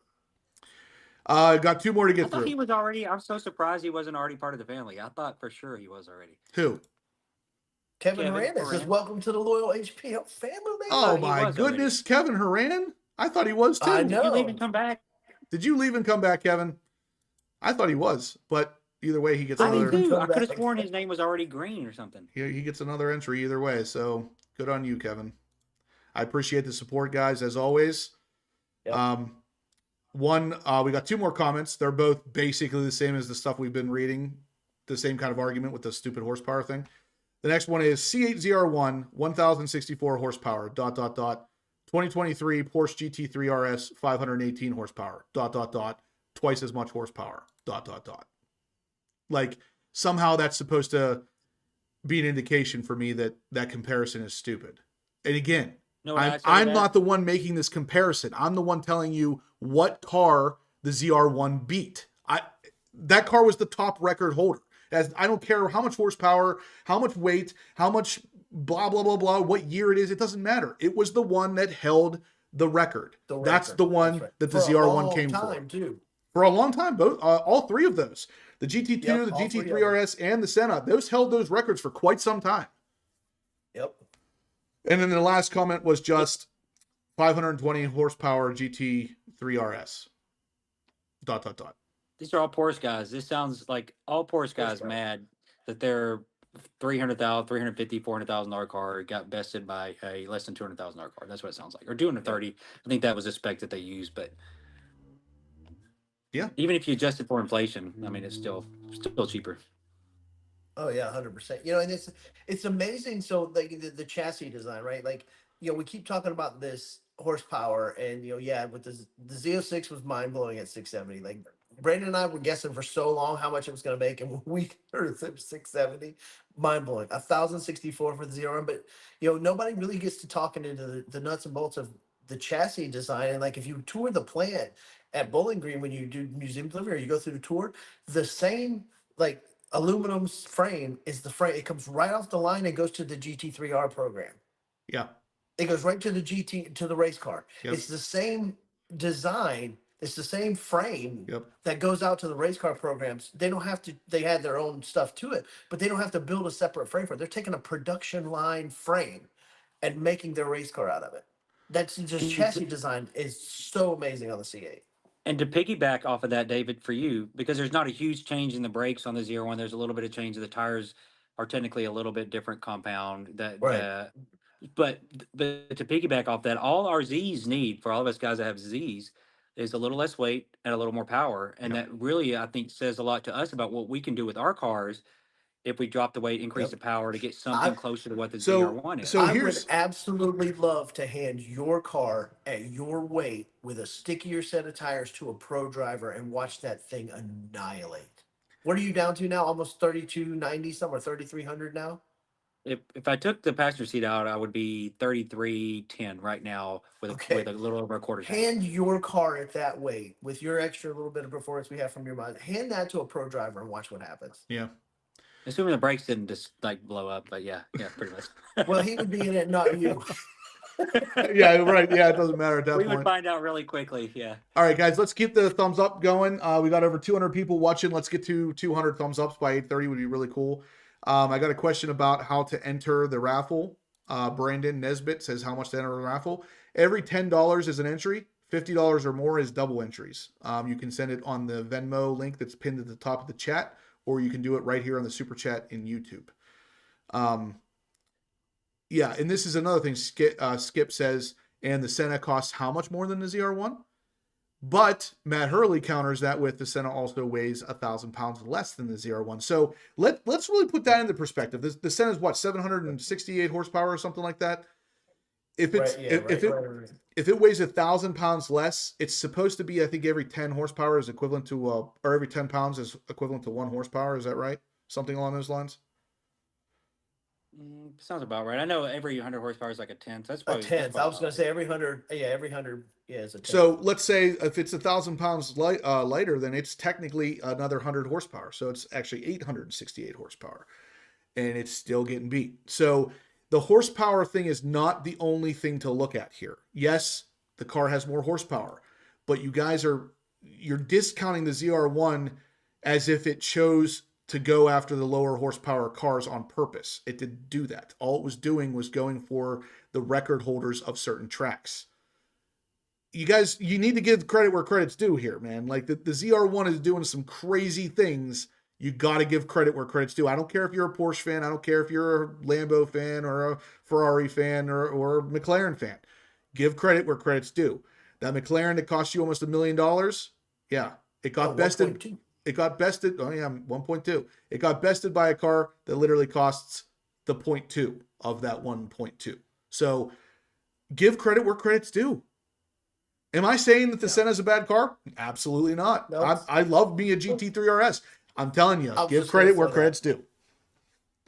Got two more to get through. He was already. I'm so surprised he wasn't already part of the family. I thought for sure he was already. Who? Kevin Horan says, "Welcome to the loyal HPL family." Oh my goodness, already. Kevin Horan! I thought he was too. I know. Did you leave and come back? Did you leave and come back, Kevin? I thought he was, but either way, he gets another. I could have sworn his name was already green or something. He gets another entry either way. So good on you, Kevin. I appreciate the support, guys, as always. Yep. We got two more comments. They're both basically the same as the stuff we've been reading. The same kind of argument with the stupid horsepower thing. The next one is C8 ZR1, 1,064 horsepower, ... 2023 Porsche GT3 RS, 518 horsepower, ... twice as much horsepower, ... Like, somehow that's supposed to be an indication for me that that comparison is stupid. And again, I'm not the one making this comparison. I'm the one telling you what car the ZR1 beat. That car was the top record holder. I don't care how much horsepower, how much weight, how much blah, blah, blah, blah, what year it is. It doesn't matter. It was the one that held the record. That's the one that the ZR1 came for. For a long time, all three of those. The GT2, the GT3 RS, and the Senna, those held those records for quite some time. Yep. And then the last comment was just 520 horsepower GT3 RS. ... These are all Porsche guys. This sounds like all Porsche guys mad that their $300,000, $350,000, $400,000 car got bested by a less than $200,000 car. That's what it sounds like. Or $230,000. I think that was the spec that they used, but yeah, even if you adjust it for inflation, I mean, it's still cheaper. Oh yeah, 100%. You know, and it's amazing. So like the chassis design, right? Like, you know, we keep talking about this horsepower, and with the Z06 was mind blowing at 670. Like, Brandon and I were guessing for so long how much it was going to make, and when we heard it was 670, mind blowing. 1,064 for the ZR1, but nobody really gets to talking into the nuts and bolts of the chassis design. And like if you tour the plant at Bowling Green when you do museum delivery, or you go through the tour, the same like aluminum frame is the frame. It comes right off the line and goes to the GT3R program. Yeah. It goes right to the to the race car. Yep. It's the same design. It's the same frame Yep. that goes out to the race car programs. They don't have to, they add their own stuff to it, but they don't have to build a separate frame for it. They're taking a production line frame and making their race car out of it. That's just chassis design is so amazing on the C8. And to piggyback off of that, David, for you, because there's not a huge change in the brakes on the ZR1, there's a little bit of change. The tires are technically a little bit different compound. But to piggyback off that, all our Zs need for all of us guys that have Zs is a little less weight and a little more power, and that really I think says a lot to us about what we can do with our cars if we drop the weight, increase the power to get something closer to what the ZR1 is. So I would absolutely love to hand your car at your weight with a stickier set of tires to a pro driver and watch that thing annihilate. What are you down to now? Almost 3,290 somewhere, 3,300 now? If I took the passenger seat out, I would be 3310 right now with a little over a quarter tank. Hand your car at that weight with your extra little bit of performance we have from your mind. Hand that to a pro driver and watch what happens. Yeah. Assuming the brakes didn't just like blow up, but yeah, pretty much. Well, he would be in it, not you. Yeah, right. Yeah, it doesn't matter at that point. We would find out really quickly. Yeah. All right, guys, let's keep the thumbs up going. We got over 200 people watching. Let's get to 200 thumbs ups by 8:30 would be really cool. I got a question about how to enter the raffle. Brandon Nesbitt says how much to enter the raffle. Every $10 is an entry. $50 or more is double entries. You can send it on the Venmo link that's pinned at the top of the chat, or you can do it right here on the super chat in YouTube. Yeah, and this is another thing Skip says, and the Senna costs how much more than the ZR1? But Matt Hurley counters that with the Senna also weighs 1,000 pounds less than the ZR1. So let's really put that into perspective. The Senna is what, 768 horsepower or something like that? If it's if it weighs 1,000 pounds less, it's supposed to be, I think, every 10 horsepower is equivalent to or every 10 pounds is equivalent to 1 horsepower. Is that right? Something along those lines. Sounds about right. I know every 100 horsepower is like a tenth. That's probably a tenth. I was going to say every 100. Yeah, every 100. Yeah, is a tenth. So let's say if it's 1,000 pounds lighter, then it's technically another 100 horsepower. So it's actually 868 horsepower, and it's still getting beat. So the horsepower thing is not the only thing to look at here. Yes, the car has more horsepower, but you guys you're discounting the ZR1 as if it chose to go after the lower horsepower cars on purpose. It didn't do that. All it was doing was going for the record holders of certain tracks. You guys, you need to give credit where credit's due here, man. Like the ZR1 is doing some crazy things. You got to give credit where credit's due. I don't care if you're a Porsche fan. I don't care if you're a Lambo fan or a Ferrari fan or a McLaren fan. Give credit where credit's due. That McLaren that cost you almost $1 million, yeah, it got bested. 1.2. It got bested. Oh yeah, 1.2. It got bested by a car that literally costs the 0.2 of that 1.2. So give credit where credit's due. Am I saying that the Senna is a bad car? Absolutely not. No. I love me a GT3 RS. I'm telling you, give credit where credit's due.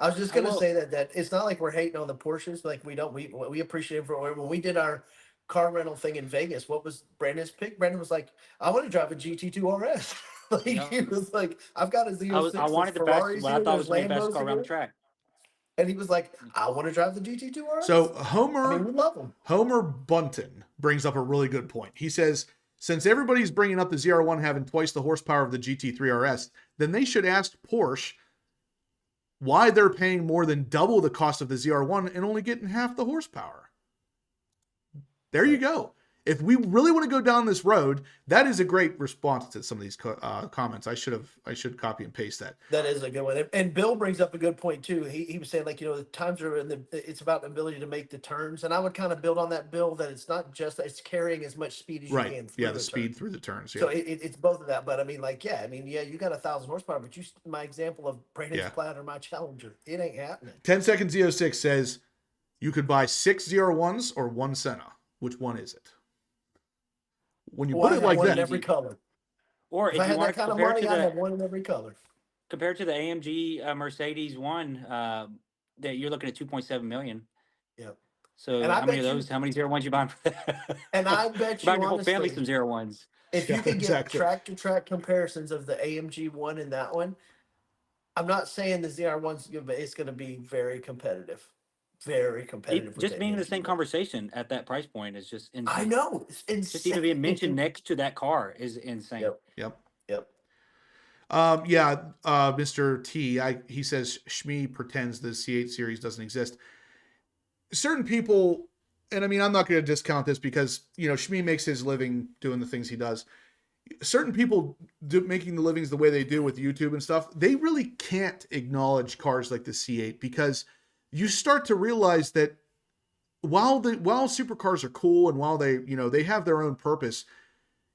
I was just going to say that it's not like we're hating on the Porsches. Like we appreciate it for when we did our car rental thing in Vegas. What was Brandon's pick? Brandon was like, I want to drive a GT2 RS. Like, he was like, I've got a Z06. I wanted the best. Well, I thought it was the best car around the track. And he was like, I want to drive the GT2 RS. So Homer, we love him. Homer Bunton brings up a really good point. He says, since everybody's bringing up the ZR1 having twice the horsepower of the GT3 RS, then they should ask Porsche why they're paying more than double the cost of the ZR1 and only getting half the horsepower. There you go. If we really want to go down this road, that is a great response to some of these comments. I should copy and paste that. That is a good one. And Bill brings up a good point too. He was saying, like, the times are it's about the ability to make the turns. And I would kind of build on that, Bill, that it's not just, it's carrying as much speed as you can. Yeah, the speed through the turns. Yeah. So it's both of that. But I mean, like, yeah, you got 1,000 horsepower, but my example of Brandon's Plaid or my Challenger, it ain't happening. 10 Seconds Z06 says you could buy 6 ZR1s or 1 Senna. Which one is it? When you put it like that, every color. Or If if I you had want that to kind of compare money, to I'd the have one in every color. AMG Mercedes one, that you're looking at 2.7 million. Yep. So And I how many bet of you, those? How many 01s you buying for that? and I You're bet you buying your whole family honestly, some 01s. if Yeah, you could get exactly. track to track comparisons of the AMG one and that one, I'm not saying the ZR1's good, but it's going to be very competitive with the Just being in the AMG same one. conversation at that price point is just I insane. know it's Just even being mentioned insane. next to that car is insane. Yep. Yep. Yep. Yeah, Mr. T, he says Shmee pretends the C8 series doesn't exist. Certain people, and I mean, I'm not going to discount this because, you know, Shmee makes his living doing the things he does. Certain people making the livings the way they do with YouTube and stuff, they really can't acknowledge cars like the C8 because you start to realize that while supercars are cool and while they, you know, they have their own purpose,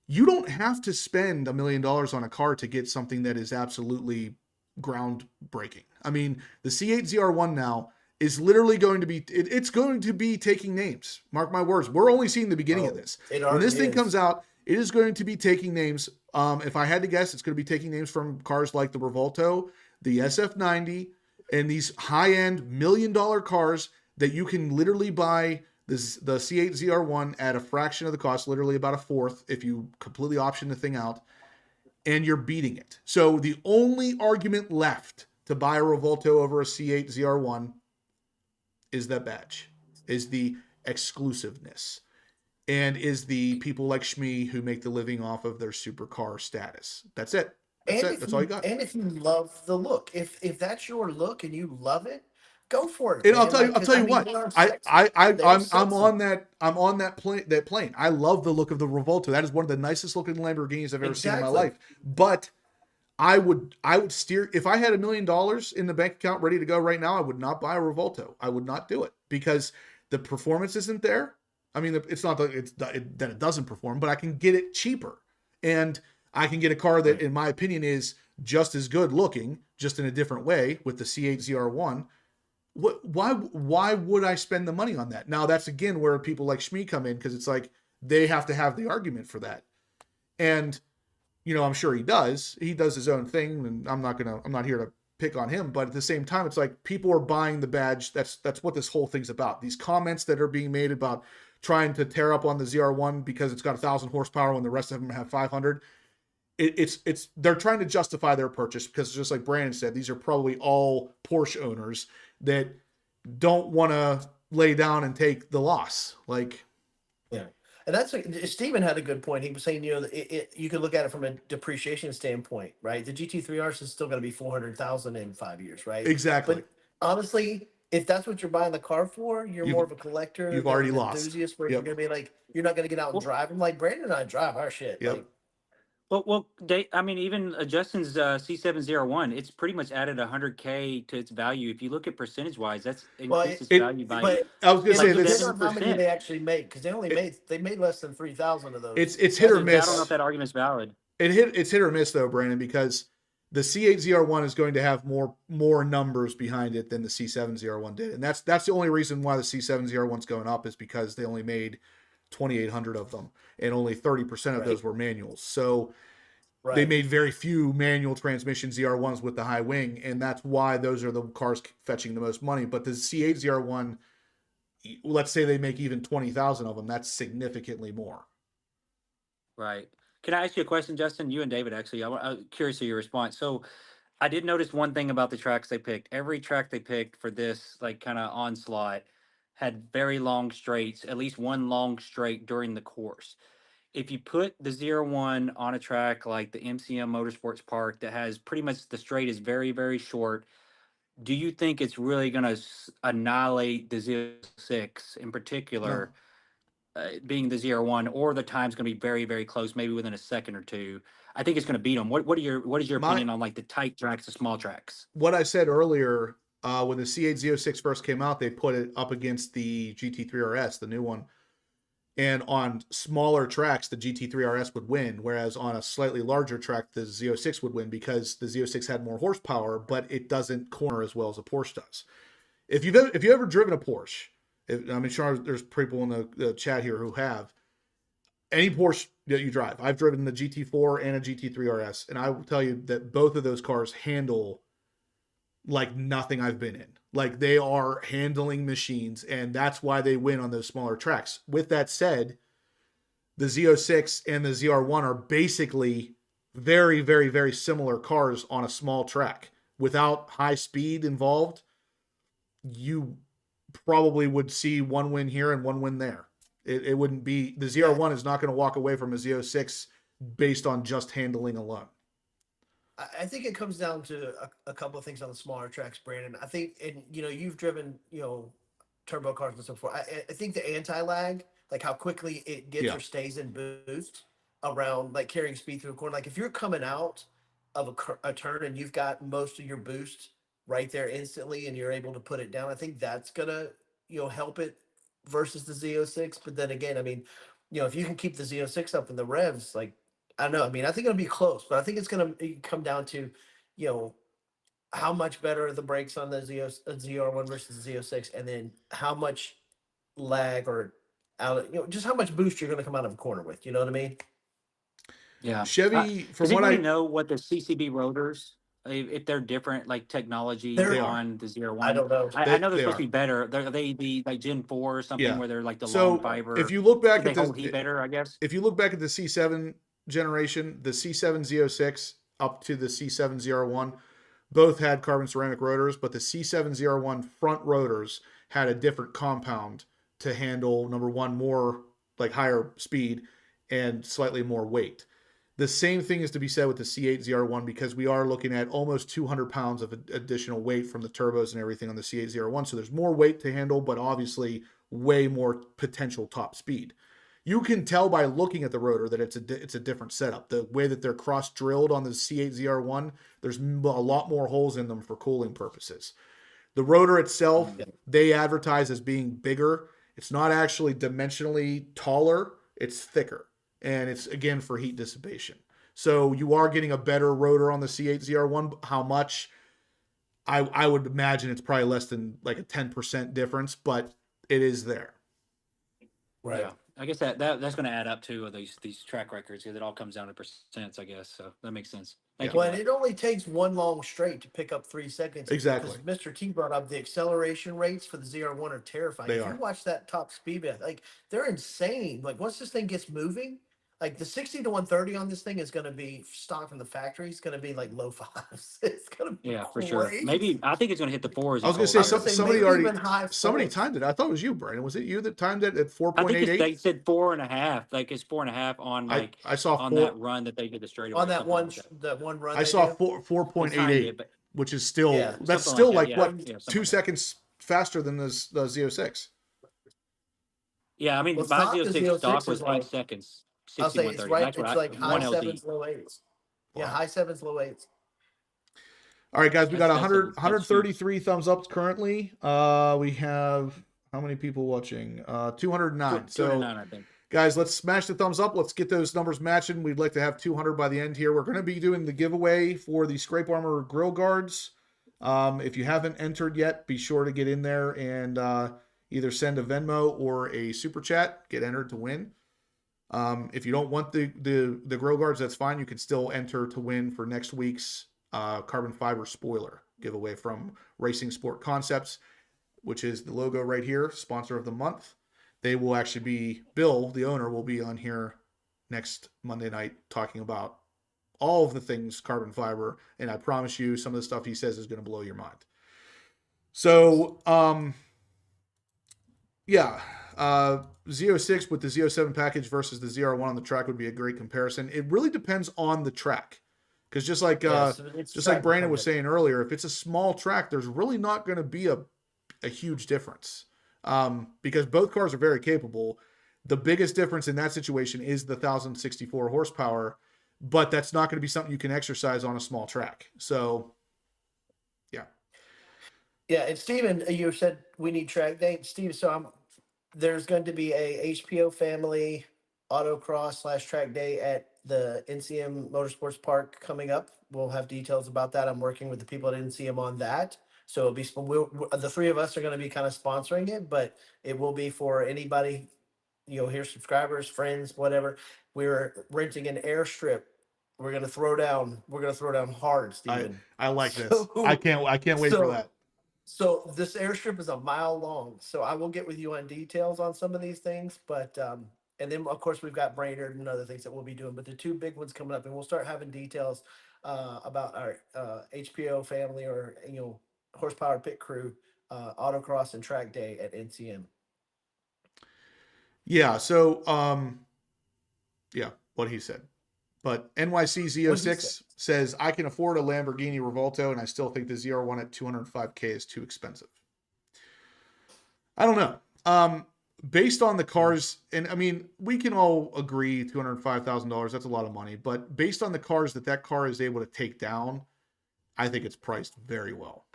you don't have to spend $1 million on a car to get something that is absolutely groundbreaking. I mean, the C8 ZR1 now is literally going to be, it's going to be taking names. Mark my words. We're only seeing the beginning of this. When this thing comes out, it is going to be taking names. If I had to guess, it's going to be taking names from cars like the Revolto, the SF90, and these high-end $1 million cars that you can literally buy the C8 ZR1 at a fraction of the cost, literally about a fourth, if you completely option the thing out, and you're beating it. So the only argument left to buy a Revolto over a C8 ZR1 is that badge, is the exclusiveness, and is the people like Shmee who make the living off of their supercar status. That's it. That's it. That's all you got. And if you love the look, if that's your look and you love it, go for it. And Man. I'll tell you what. I'm on that plane. I love the look of the Revolto. That is one of the nicest looking Lamborghinis I've ever seen in my life. But I would steer, if I had $1 million in the bank account ready to go right now, I would not buy a Revolto. I would not do it because the performance isn't there. I mean, it's not that it doesn't perform, but I can get it cheaper, and I can get a car that, in my opinion, is just as good looking, just in a different way with the C8 ZR1. Why would I spend the money on that? Now that's again where people like Shmee come in, because it's like they have to have the argument for that. And, you know, I'm sure he does his own thing, and I'm not here to pick on him, but at the same time, it's like people are buying the badge. That's what this whole thing's about. These comments that are being made about trying to tear up on the ZR1 because it's got 1,000 horsepower when the rest of them have 500. It's they're trying to justify their purchase because, just like Brandon said, these are probably all Porsche owners that don't want to lay down and take the loss. Like, yeah. And that's Steven had a good point. He was saying, you know, you can look at it from a depreciation standpoint, right? The GT3 RS is still going to be 400,000 in 5 years, right? exactly. But honestly, if that's what you're buying the car for, you're more of a collector. You've than already an lost. enthusiast, where Yep. you're going to be like, you're not going to get out and drive them. Like Brandon and I drive our shit. Yep. Like, Well, I mean, even Justin's C7 ZR1, it's pretty much added $100K to its value. If you look at percentage wise, that's increased its value by. But I was going to say it this. depends on how many they actually make, because they made less than 3,000 of those. It's hit or miss. I don't know if that argument's valid. It's hit or miss though, Brandon, because the C8 ZR1 is going to have more numbers behind it than the C7 ZR1 did, and that's the only reason why the C7 ZR1's going up, is because they only made 2,800 of them, and only 30% of those were manuals. So they made very few manual transmission ZR1s with the high wing, and that's why those are the cars fetching the most money. But the C8 ZR1, let's say they make even 20,000 of them, that's significantly more. Right. Can I ask you a question, Justin? You and David, actually. I'm curious of your response. So I did notice one thing about the tracks they picked. Every track they picked for this, like, kind of onslaught had very long straights, at least one long straight during the course. If you put the ZR1 on a track like the MCM Motorsports Park that has pretty much the straight is very, very short, do you think it's really going to annihilate the Z06 in particular? Being the ZR1, or the time's going to be very, very close, maybe within a second or two? I think it's going to beat them. What is your opinion on like the tight tracks, the small tracks? What I said earlier, when the C8 Z06 first came out, they put it up against the GT3 RS, the new one. And on smaller tracks, the GT3 RS would win, whereas on a slightly larger track, the Z06 would win because the Z06 had more horsepower, but it doesn't corner as well as a Porsche does. If you've ever driven a Porsche, I'm sure there's people in the chat here who have. any Porsche that you drive. I've driven the GT4 and a GT3 RS, and I will tell you that both of those cars handle like nothing I've been in. Like they are handling machines, and that's why they win on those smaller tracks. With that said, the Z06 and the ZR1 are basically very, very, very similar cars on a small track. Without high speed involved, you probably would see one win here and one win there. It wouldn't be, the ZR1 is not going to walk away from a Z06 based on just handling alone. I think it comes down to a couple of things on the smaller tracks, Brandon. I think, and you've driven, turbo cars and so forth. I think the anti-lag, like how quickly it gets or stays in boost around like carrying speed through a corner. Like if you're coming out of a turn and you've got most of your boost right there instantly and you're able to put it down, I think that's gonna, help it versus the Z06. But then again, I mean, if you can keep the Z06 up in the revs, like, I don't know. I mean, I think it'll be close, but I think it's going to come down to, how much better are the brakes on the ZR1 versus the Z06, and then how much lag or out, just how much boost you're going to come out of a corner with. You know what I mean? Yeah. Chevy, from does what anybody know what the CCB rotors, if they're different, like technology They on the ZR1? I don't know. I know they're They supposed are. to be better. Are they the like Gen 4 or something Yeah. where they're like the So long fiber? if you look back they at hold the heat better, I guess. if you look back at the C7 generation, the C7 Z06 up to the C7 ZR1, both had carbon ceramic rotors, but the C7 ZR1 front rotors had a different compound to handle, number one, more like higher speed and slightly more weight. The same thing is to be said with the C8 ZR1 because we are looking at almost 200 pounds of additional weight from the turbos and everything on the C8 ZR1. So there's more weight to handle, but obviously way more potential top speed. You can tell by looking at the rotor that it's a different setup. The way that they're cross drilled on the C8 ZR1, there's a lot more holes in them for cooling purposes. The rotor itself, they advertise as being bigger. It's not actually dimensionally taller. It's thicker. And it's, again, for heat dissipation. So you are getting a better rotor on the C8 ZR1. How much? I would imagine it's probably less than like a 10% difference, but it is there. Right. Yeah. I guess that's going to add up to these track records because it all comes down to percents, I guess. So that makes sense. Thank you. Well, and it only takes one long straight to pick up 3 seconds. Exactly. Because Mr. T brought up the acceleration rates for the ZR1 are terrifying. They if are. you watch that top speed, like they're insane. Like once this thing gets moving, like the 60 to 130 on this thing is going to be stock from the factory. It's going to be like low fives. It's going to be for sure. Maybe I think it's going to hit the fours. I was going to say somebody maybe already even high somebody fours. timed it. I thought it was you, Brandon. Was it you that timed it at I think 4.88? they said 4.5. Like it's 4.5 on like I saw on that run that they did the straightaway. On that one run. I saw 4.88, which is still that's something still like that, like yeah. what Yeah, 2 seconds faster than the Z06. Yeah, I mean, Well, my stock, the Z06 Z06 stock was is 8 like- seconds. I'll 60, say it's 130. right. That's what It's like one high LD. sevens, low eights. Yeah, Wow. high sevens, low eights. All right, guys, we got That's 100, huge. 133 thumbs up currently. We have how many people watching? 209. 209, So, I think. guys, let's smash the thumbs up. Let's get those numbers matching. We'd like to have 200 by the end here. We're going to be doing the giveaway for the Scrape Armor grill guards. If you haven't entered yet, be sure to get in there and either send a Venmo or a super chat. Get entered to win. If you don't want the grill guards, that's fine. You can still enter to win for next week's carbon fiber spoiler giveaway from Racing Sport Concepts, which is the logo right here, sponsor of the month. They will actually be, Bill, the owner, will be on here next Monday night talking about all of the things carbon fiber, and I promise you some of the stuff he says is going to blow your mind. So, Z06 with the Z07 package versus the ZR1 on the track would be a great comparison. It really depends on the track. Because just like Brandon was saying earlier, if it's a small track, there's really not going to be a huge difference. Because both cars are very capable. The biggest difference in that situation is the 1,064 horsepower, but that's not going to be something you can exercise on a small track. So, yeah. Yeah, and Steven, you said we need track day. Steve, so there's going to be a HPO family autocross / track day at the NCM Motorsports Park coming up. We'll have details about that. I'm working with the people at NCM on that. So it'll be the three of us are going to be kind of sponsoring it, but it will be for anybody here's subscribers, friends, whatever. We're renting an airstrip. We're gonna throw down. We're gonna throw down hard, Steven. I like this. I can't wait for that. So this airstrip is a mile long. So I will get with you on details on some of these things, but and then of course we've got Brainerd and other things that we'll be doing. But the two big ones coming up, and we'll start having details about our HPO family, or horsepower pit crew, autocross and track day at NCM. Yeah. So yeah, what he said. But NYC06 says, I can afford a Lamborghini Revolto, and I still think the ZR1 at $205K is too expensive. I don't know. Based on the cars, and I mean, we can all agree $205,000, that's a lot of money. But based on the cars that car is able to take down, I think it's priced very well.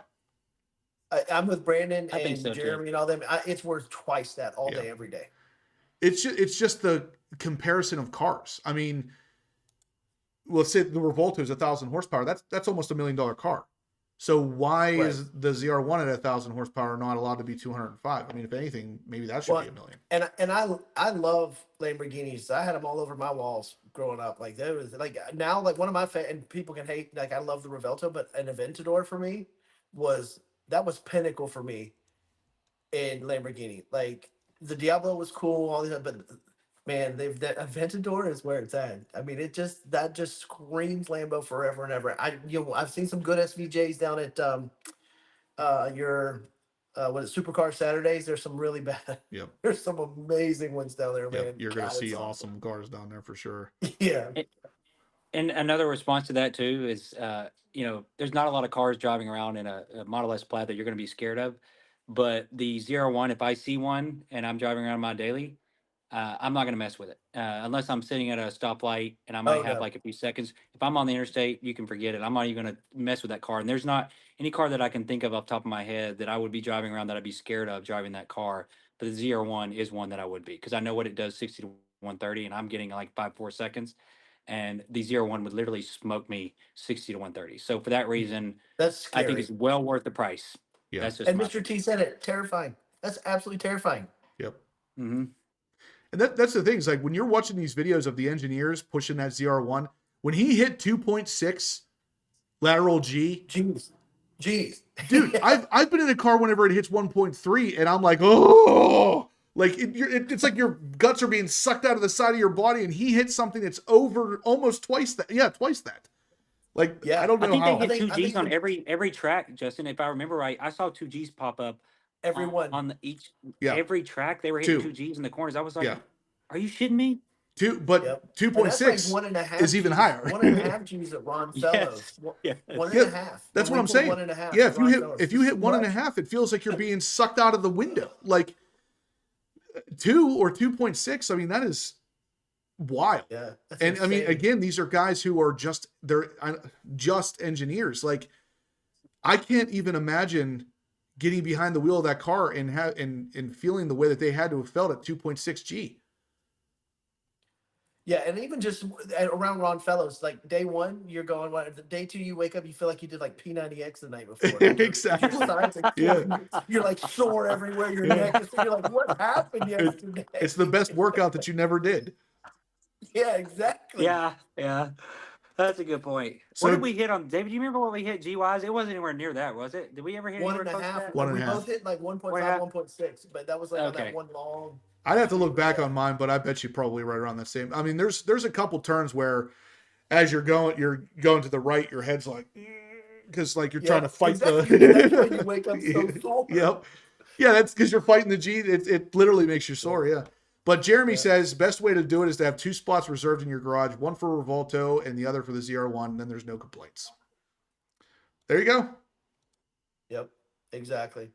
I'm with Brandon I think and so, Jeremy and all them. It's worth twice that all day, every day. It's just the comparison of cars. I mean, let's say the Revolto is 1,000 horsepower. That's almost $1 million car. So why is the ZR1 at 1,000 horsepower not allowed to be 205? I mean, if anything, maybe that should be $1 million. And I love Lamborghinis. I had them all over my walls growing up. Like there was now one of my and people can hate, I love the Revolto, but an Aventador for me was pinnacle for me in Lamborghini. Like the Diablo was cool, all these, but man, that Aventador is where it's at. I mean, that just screams Lambo forever and ever. I've seen some good SVJs down at your what is it, Supercar Saturdays. There's some really bad. Yep. There's some amazing ones down there, man. You're gonna see awesome cars down there for sure. Yeah. And another response to that too is, there's not a lot of cars driving around in a Model S Plaid that you're going to be scared of. But the ZR1, if I see one and I'm driving around my daily, I'm not going to mess with it unless I'm sitting at a stoplight and I might have like a few seconds. If I'm on the interstate, you can forget it. I'm not even going to mess with that car. And there's not any car that I can think of off the top of my head that I would be driving around that I'd be scared of driving that car. But the ZR1 is one that I would be, because I know what it does, 60 to 130, and I'm getting like 5-4 seconds. And the ZR1 would literally smoke me 60 to 130. So for that reason, That's scary. I think it's well worth the price. Yeah. That's just and Mr. T said it. Terrifying. That's absolutely terrifying. Yep. Mm-hmm. And that's the thing. Is like when you're watching these videos of the engineers pushing that ZR1, when he hit 2.6 lateral G, Jeez, dude, I've been in a car whenever it hits 1.3, and I'm like, oh, like it's like your guts are being sucked out of the side of your body, and he hit something that's over almost twice that. Yeah, twice that. Like, I don't know how. I think they hit 2 Gs on every track, Justin. If I remember right, I saw 2 Gs pop up. Everyone on every track they were hitting 2 Gs in the corners. I was like, are you shitting me? 2.6 is even higher. 1.5 Gs at Ron Fellows. Yes. 1.5. That's what I'm saying. 1.5. Yeah, if you hit 1.5, it feels like you're being sucked out of the window. Like 2 or 2.6. I mean, that is wild. Yeah. And I mean, again, these are guys who are just engineers. Like, I can't even imagine getting behind the wheel of that car and feeling the way that they had to have felt at 2.6 G. Yeah, and even just around Ron Fellows, like day one, you're going, day two, you wake up, you feel like you did like P90X the night before. Exactly. You're like sore everywhere. Your neck is, you're like, what happened yesterday? It's the best workout that you never did. Yeah, exactly. Yeah. That's a good point. So, what did we hit on, David? Do you remember what we hit G-wise? It wasn't anywhere near that, was it? Did we ever hit 1.5? 1.5. We both hit like 1.5, 1.6, but that was like on that one long. I'd have to look back on mine, but I bet you probably right around that same. I mean, there's a couple turns where, as you're going to the right, your head's like, because like you're trying to fight the. You wake up so sore. Yep. Yeah, that's because you're fighting the G. It literally makes you sore. Yeah. But Jeremy says best way to do it is to have 2 spots reserved in your garage, one for Revolto and the other for the ZR1. And then there's no complaints. There you go. Yep. Exactly.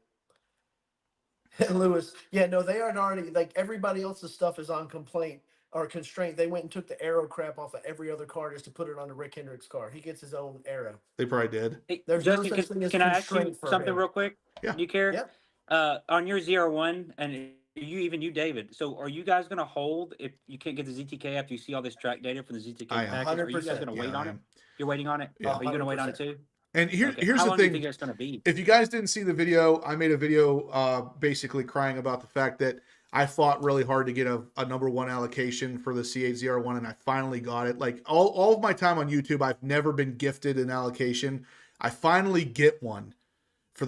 Lewis, they aren't already, like, everybody else's stuff is on complaint or constraint. They went and took the arrow crap off of every other car just to put it on the Rick Hendricks car. He gets his own arrow. They probably did. Hey, There's Justin, no such thing as can I ask you constraint for something him. real quick? Yeah. Do you care? Yeah. On your ZR1, and you, David. So are you guys going to hold if you can't get the ZTK after you see all this track data from the ZTK package? Are you guys going to wait on it? You're waiting on it? Yeah. Are you going to wait on it too? And here's How the long thing. do you think it's going to be? If you guys didn't see the video, I made a video basically crying about the fact that I fought really hard to get a number one allocation for the C8 ZR1, and I finally got it. Like all of my time on YouTube, I've never been gifted an allocation. I finally get one for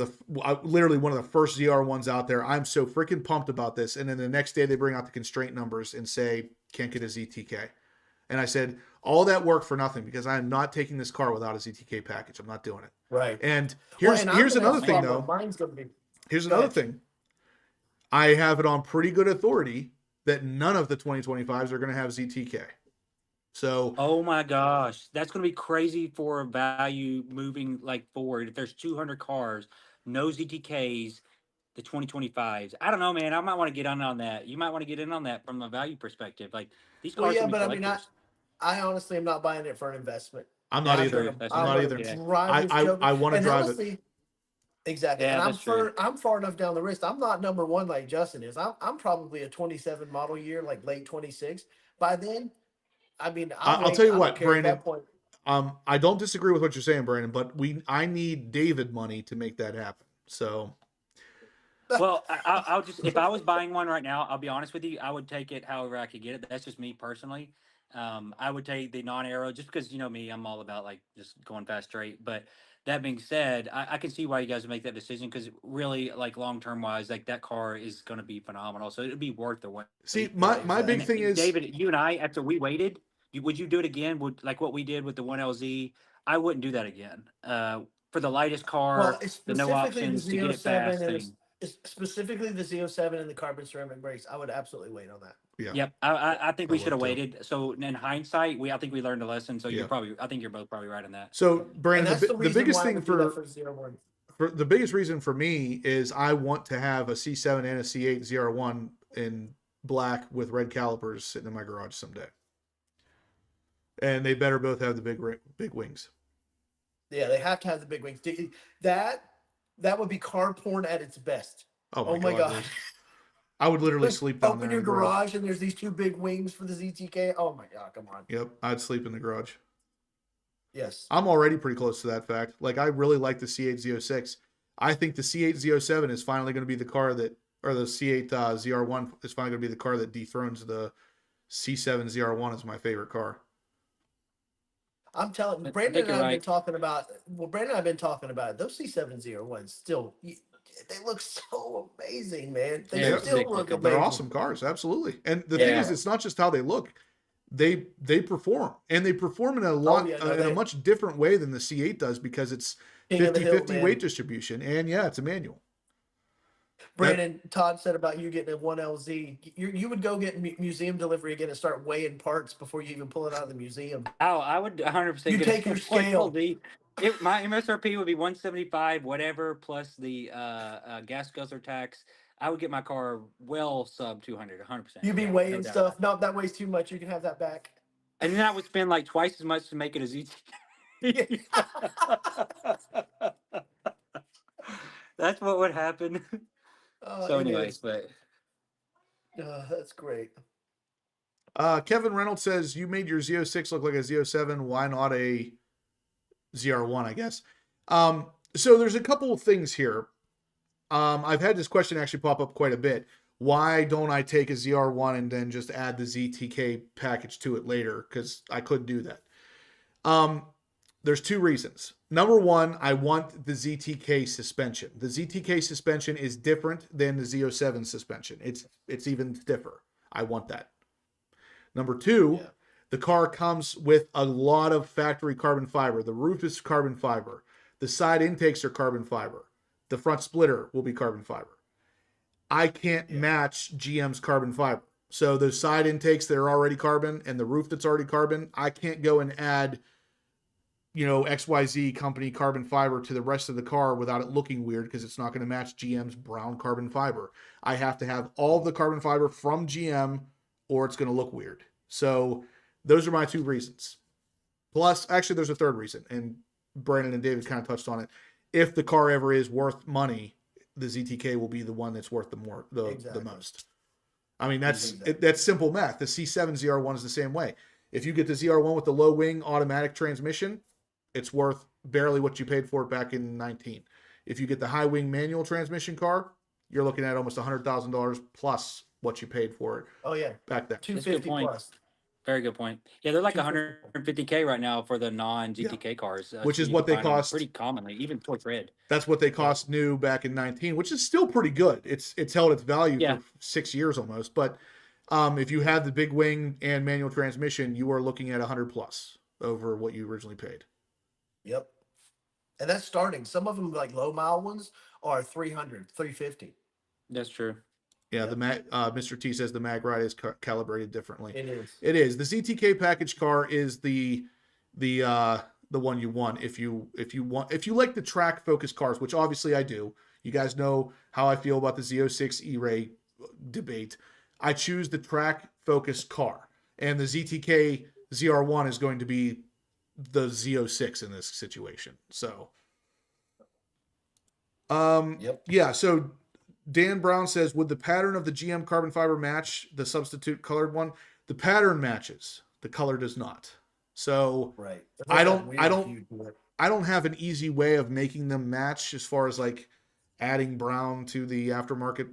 literally one of the first ZR1s out there. I'm so freaking pumped about this. And then the next day they bring out the constraint numbers and say, can't get a ZTK. And I said, all that work for nothing, because I'm not taking this car without a ZTK package. I'm not doing it. Right. And here's another thing, though. Mine's gonna be. Here's another thing. I have it on pretty good authority that none of the 2025s are going to have ZTK. So, oh my gosh, that's going to be crazy for value moving like forward. If there's 200 cars, no ZTKs, the 2025s. I don't know, man. I might want to get on that. You might want to get in on that from a value perspective. Like these cars. Well, yeah, can be but I mean, collectors. I honestly am not buying it for an investment. I'm not either. That's I'm not either. Yeah. I want to drive honestly, it. Exactly. Yeah, and I'm far enough down the list. I'm not number one like Justin is. I'm probably a 27 model year, like late 26. By then, I mean, I'll tell you what, Brandon. Brandon. I don't disagree with what you're saying, Brandon, but I need David money to make that happen. So, well, I'll just, if I was buying one right now, I'll be honest with you, I would take it however I could get it. That's just me personally. I would take the non-aero just because, you know me, I'm all about like just going fast straight. But that being said, I can see why you guys would make that decision, because really, like long-term wise, like that car is going to be phenomenal. So it'd be worth the wait. See, my big thing is, David, you and I, after we waited, would you do it again? Would like what we did with the 1LZ? I wouldn't do that again. For the lightest car, the no options to get it fast. Specifically the Z07 and the carbon ceramic brakes, I would absolutely wait on that. Yeah. Yep. I think we should have to. waited. So in hindsight, I think we learned a lesson. So Yeah. I think you're both probably right on that. So, Brandon, And that's the biggest thing for the biggest reason for me is I want to have a C7 and a C8 ZR1 in black with red calipers sitting in my garage someday. And they better both have the big wings. Yeah, they have to have the big wings. That would be car porn at its best. Oh my god. I would literally sleep down there. Open your garage and there's these two big wings for the ZTK. Oh my god, come on. Yep, I'd sleep in the garage. Yes. I'm already pretty close to that fact. Like, I really like the C8 Z06. I think the C8 Z07 is finally going to be the car that, or the C8 ZR1 is finally going to be the car that dethrones the C7 ZR1 as my favorite car. I'm telling you, Brandon and I have been talking about. Well, Brandon and I have been talking about it. Those C7 ZR1s still, they look so amazing, man. They still look amazing. They're awesome cars, absolutely. And the thing is, it's not just how they look; they perform, and they perform in a a much different way than the C8 does, because it's 50-50 weight distribution, and it's a manual. Brandon, Todd said about you getting a 1LZ. You would go get museum delivery again and start weighing parts before you even pull it out of the museum. Oh, I would 100%. You take your scale. My MSRP would be 175, whatever, plus the gas guzzler tax. I would get my car well sub 200, 100%. You'd be weighing stuff. No, that weighs too much. You can have that back. And then I would spend like twice as much to make it a ZT. That's what would happen. So anyways, but that's great. Kevin Reynolds says, you made your Z06 look like a Z07. Why not a ZR1, I guess? So there's a couple of things here. I've had this question actually pop up quite a bit. Why don't I take a ZR1 and then just add the ZTK package to it later? Because I could do that. There's two reasons. Number one, I want the ZTK suspension. The ZTK suspension is different than the Z07 suspension. It's even stiffer. I want that. Number two, the car comes with a lot of factory carbon fiber. The roof is carbon fiber. The side intakes are carbon fiber. The front splitter will be carbon fiber. I can't match GM's carbon fiber. So those side intakes that are already carbon and the roof that's already carbon, I can't go and add, XYZ company carbon fiber to the rest of the car without it looking weird, because it's not going to match GM's brown carbon fiber. I have to have all of the carbon fiber from GM, or it's going to look weird. So those are my two reasons. Plus, actually, there's a third reason, and Brandon and David kind of touched on it. If the car ever is worth money, the ZTK will be the one that's worth the most. I mean, that's simple math. The C7 ZR1 is the same way. If you get the ZR1 with the low wing automatic transmission, it's worth barely what you paid for it back in 19. If you get the high wing manual transmission car, you're looking at almost $100,000 plus what you paid for it Oh yeah, back then. That's a good 250 point. plus. Very good point. Yeah, they're like 250. $150K right now for the non-GTK cars, Which so is you what can they find them cost. pretty commonly, even Torch Red. That's what they cost new back in 19, which is still pretty good. It's held its value Yeah. for 6 years almost. But if you have the big wing and manual transmission, you are looking at 100 plus over what you originally paid. Yep. And that's starting. Some of them, like low mile ones, are 300, 350. That's true. Yeah, the Mr. T says the mag ride is calibrated differently. It is. It is. The ZTK package car is the one you want if you like the track focused cars, which obviously I do. You guys know how I feel about the Z06 E-Ray debate. I choose the track focused car, and the ZTK ZR1 is going to be the Z06 in this situation. So, Yep. yeah. So Dan Brown says, would the pattern of the GM carbon fiber match the substitute colored one? The pattern matches. The color does not. So Right. I don't have an easy way of making them match as far as like adding brown to the aftermarket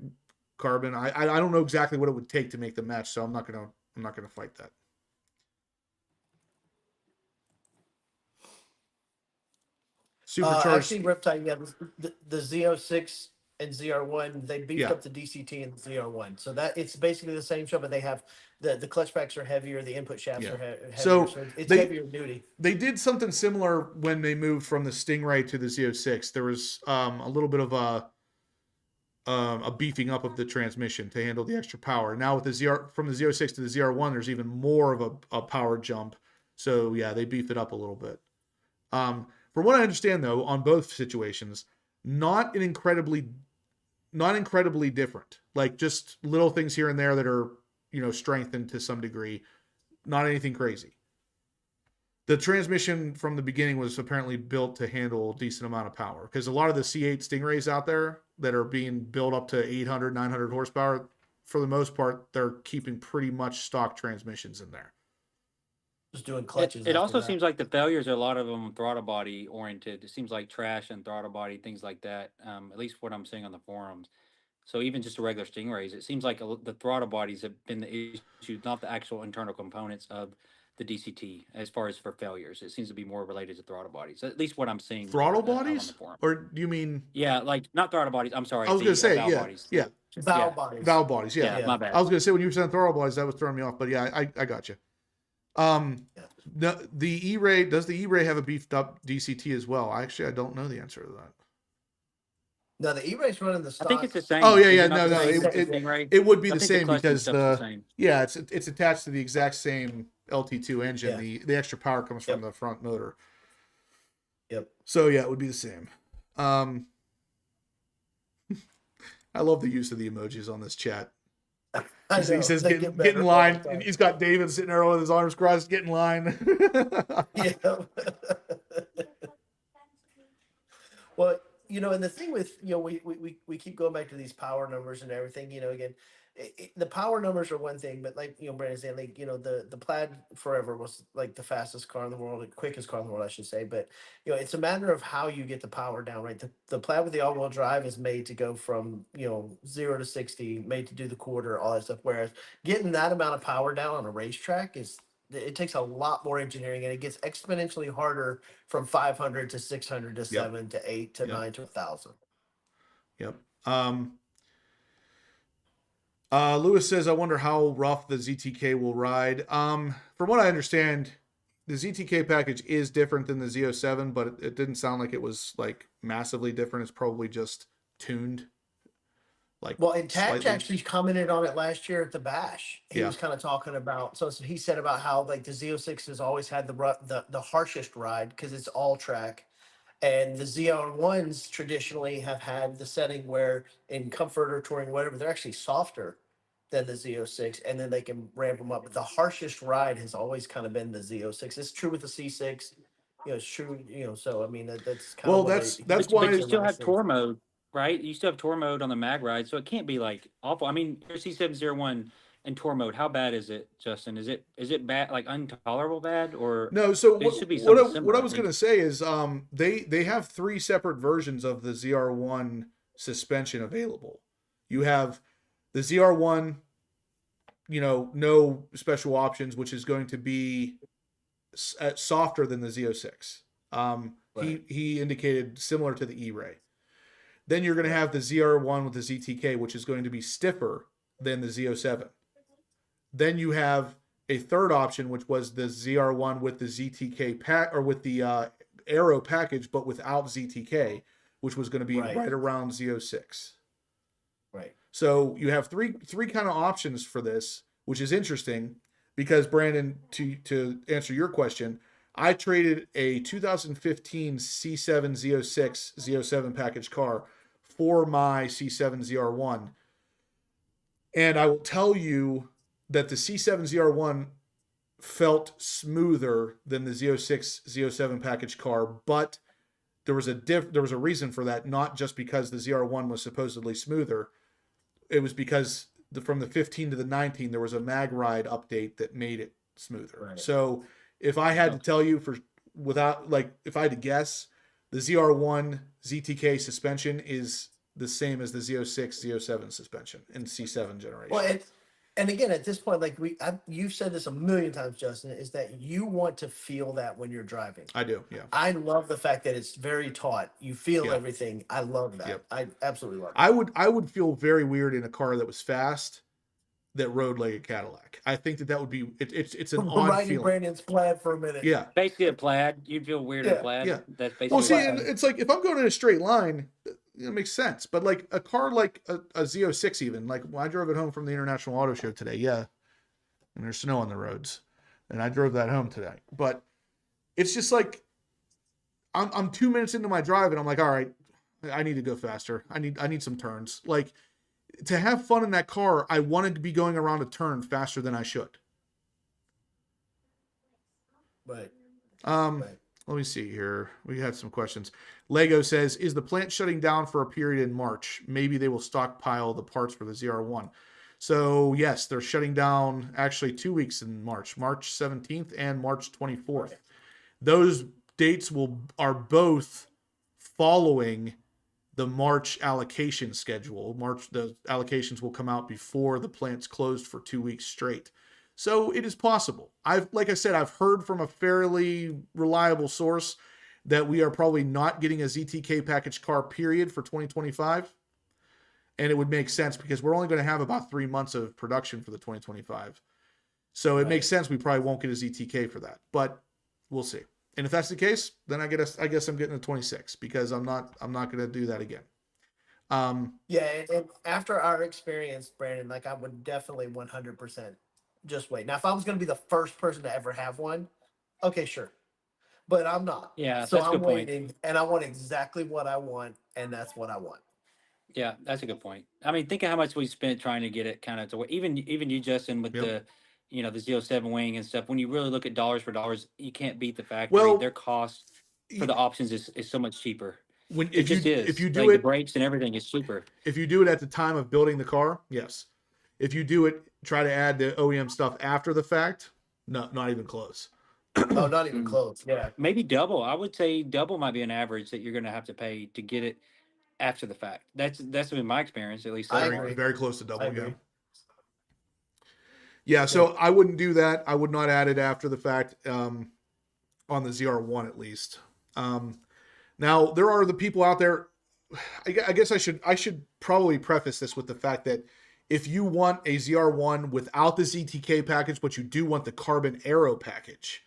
carbon. I don't know exactly what it would take to make them match, so I'm not gonna fight that. Supercharged. Actually, Riptide, yeah, the Z06 and ZR1, they beefed Yeah. up the DCT and the ZR1. So that it's basically the same show, but they have the clutch packs are heavier, the input shafts Yeah. are heavier. So It's they- heavier duty. They did something similar when they moved from the Stingray to the Z06. There was a little bit of a beefing up of the transmission to handle the extra power. Now with the from the Z06 to the ZR1, there's even more of a power jump. So yeah, they beefed it up a little bit. From what I understand though, on both situations, not incredibly different. Like just little things here and there that are, strengthened to some degree. Not anything crazy. The transmission from the beginning was apparently built to handle a decent amount of power, because a lot of the C8 Stingrays out there that are being built up to 800, 900 horsepower, for the most part, they're keeping pretty much stock transmissions in there. Just doing clutches. It after also that. seems like the failures are a lot of them throttle body oriented. It seems like trash and throttle body, things like that. At least what I'm seeing on the forums. So even just the regular Stingrays, it seems like the throttle bodies have been the issue, not the actual internal components of the DCT as far as for failures. It seems to be more related to throttle bodies. At least what I'm seeing. Throttle on the bodies? forum. Or do you mean? Yeah, like not throttle bodies. I'm sorry. I was going to say, valve yeah. bodies. Yeah. valve bodies. Valve bodies, yeah. Yeah, my bad. I was going to say when you were saying throttle bodies, that was throwing me off, but yeah, I got you. The E-Ray, does the E-Ray have a beefed up DCT as well? I don't know the answer to that. No, the E-Ray's running the I stock. think it's the same. Oh, yeah, Is yeah, it not no, the no, same it- as it- Stingray? It would be I the think same clutch and because stuff's the same. yeah, it's attached to the exact same LT2 engine. Yeah. The extra power comes from Yep. the front motor. Yep. So yeah, it would be the same. I love the use of the emojis on this chat. I He know, says, they get better in all line. the time. And he's got David sitting there with his arms crossed, get in line. Yeah. Well, and the thing with, we keep going back to these power numbers and everything, again, the power numbers are one thing, but like, Brandon said, like, the Plaid forever was like the fastest car in the world, the quickest car in the world, I should say. But, it's a matter of how you get the power down, right? The Plaid with the all-wheel drive is made to go from, 0 to 60, made to do the quarter, all that stuff. Whereas getting that amount of power down on a racetrack it takes a lot more engineering, and it gets exponentially harder from 500 to 600 to 7 to 8 to 9 to 1,000. Yep. Lewis says, I wonder how rough the ZTK will ride. From what I understand, the ZTK package is different than the Z07, but it didn't sound like it was like massively different. It's probably just tuned. Well, and Tatch slightly. actually commented on it last year at the Bash. He Yeah. was kind of talking about, so he said about how like the Z06 has always had the harshest ride because it's all track. And the ZR1s traditionally have had the setting where in comfort or touring, whatever, they're actually softer than the Z06, and then they can ramp them up. But the harshest ride has always kind of been the Z06. It's true with the C6. It's true, so I mean, that's kind Well, of what that's But why you still have tour mode, right? You still have tour mode on the mag ride, so it can't be like awful. I mean, your C7 ZR1 in tour mode, how bad is it, Justin? Is it bad, like intolerable bad, or No, so It should be what something I similar, was I going to say is they have 3 separate versions of the ZR1 suspension available. You have the ZR1 no special options, which is going to be softer than the Z06. Right. He indicated similar to the E-Ray. Then you're going to have the ZR1 with the ZTK, which is going to be stiffer than the Z07. Then you have a third option, which was the ZR1 with the ZTK pack, or with the Aero package, but without ZTK, which was going to be right around Z06. Right. So you have three kind of options for this, which is interesting because, Brandon, to answer your question, I traded a 2015 C7 Z06 Z07 package car for my C7 ZR1. And I will tell you that the C7 ZR1 felt smoother than the Z06 Z07 package car, but there was a reason for that, not just because the ZR1 was supposedly smoother. It was because from the 15 to the 19, there was a mag ride update that made it smoother. Right. So if I had to tell you if I had to guess, the ZR1 ZTK suspension is the same as the Z06 Z07 suspension in C7 generation. Well, and again, at this point, like you've said this a million times, Justin, is that you want to feel that when you're driving. I do, yeah. I love the fact that it's very taut. You feel everything. I love that. Yep. I absolutely love it. I would feel very weird in a car that was fast that rode like a Cadillac. I think that would be it's an odd riding feeling. Brandon's Plaid for a minute. Yeah, basically a Plaid. You'd feel weird in a Plaid. Yeah. That's basically. Well, see, it's like if I'm going in a straight line, it makes sense. But like a car like a Z06, even like when I drove it home from the International Auto Show today, and there's snow on the roads, and I drove that home today. But it's just like I'm 2 minutes into my drive, and I'm like, all right, I need to go faster. I need some turns. Like, to have fun in that car, I wanted to be going around a turn faster than I should. Right. Let me see here. We had some questions. Lego says, is the plant shutting down for a period in March? Maybe they will stockpile the parts for the ZR1. So yes, they're shutting down actually 2 weeks in March 17th and March 24th. Those dates are both following the March allocation schedule. The allocations will come out before the plant's closed for 2 weeks straight. So it is possible. Like I said, I've heard from a fairly reliable source that we are probably not getting a ZTK package car period for 2025. And it would make sense because we're only going to have about 3 months of production for the 2025. So it makes sense we probably won't get a ZTK for that, but we'll see. And if that's the case, then I guess I'm getting a 26 because I'm not going to do that again. Yeah, and after our experience, Brandon, like I would definitely 100% just wait. Now, if I was going to be the first person to ever have one, okay, sure. But I'm not. Yeah, so that's a I'm good point. waiting, and I want exactly what I want, and that's what I want. Yeah, that's a good point. I mean, think of how much we spent trying to get it kind of to where even you, Justin, with the the Z07 wing and stuff. When you really look at dollars for dollars, you can't beat the factory. Well, their cost for the options is so much cheaper. If you do like it, the brakes and everything is cheaper. If you do it at the time of building the car, yes. If you do it, try to add the OEM stuff after the fact, no, not even close. No, not even close. Yeah, maybe double. I would say double might be an average that you're going to have to pay to get it after the fact. That's been my experience, at least. Very close to double. Yeah. So I wouldn't do that. I would not add it after the fact on the ZR1 at least. Now there are the people out there. I guess I should probably preface this with the fact that if you want a ZR1 without the ZTK package, but you do want the carbon aero package,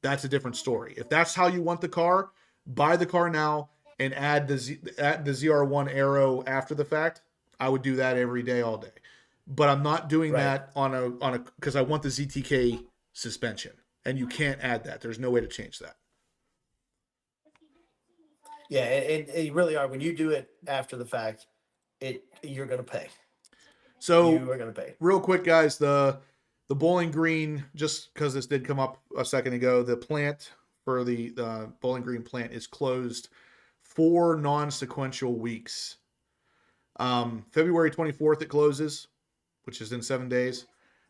that's a different story. If that's how you want the car, buy the car now and add the ZR1 aero after the fact. I would do that every day, all day. But I'm not doing that on a because I want the ZTK suspension, and you can't add that. There's no way to change that. Yeah, and you really are. When you do it after the fact, you're going to pay. So you are going to pay. Real quick, guys, the Bowling Green, just because this did come up a second ago, the plant for the Bowling Green plant is closed 4 non-sequential weeks. February 24th it closes, which is in 7 days.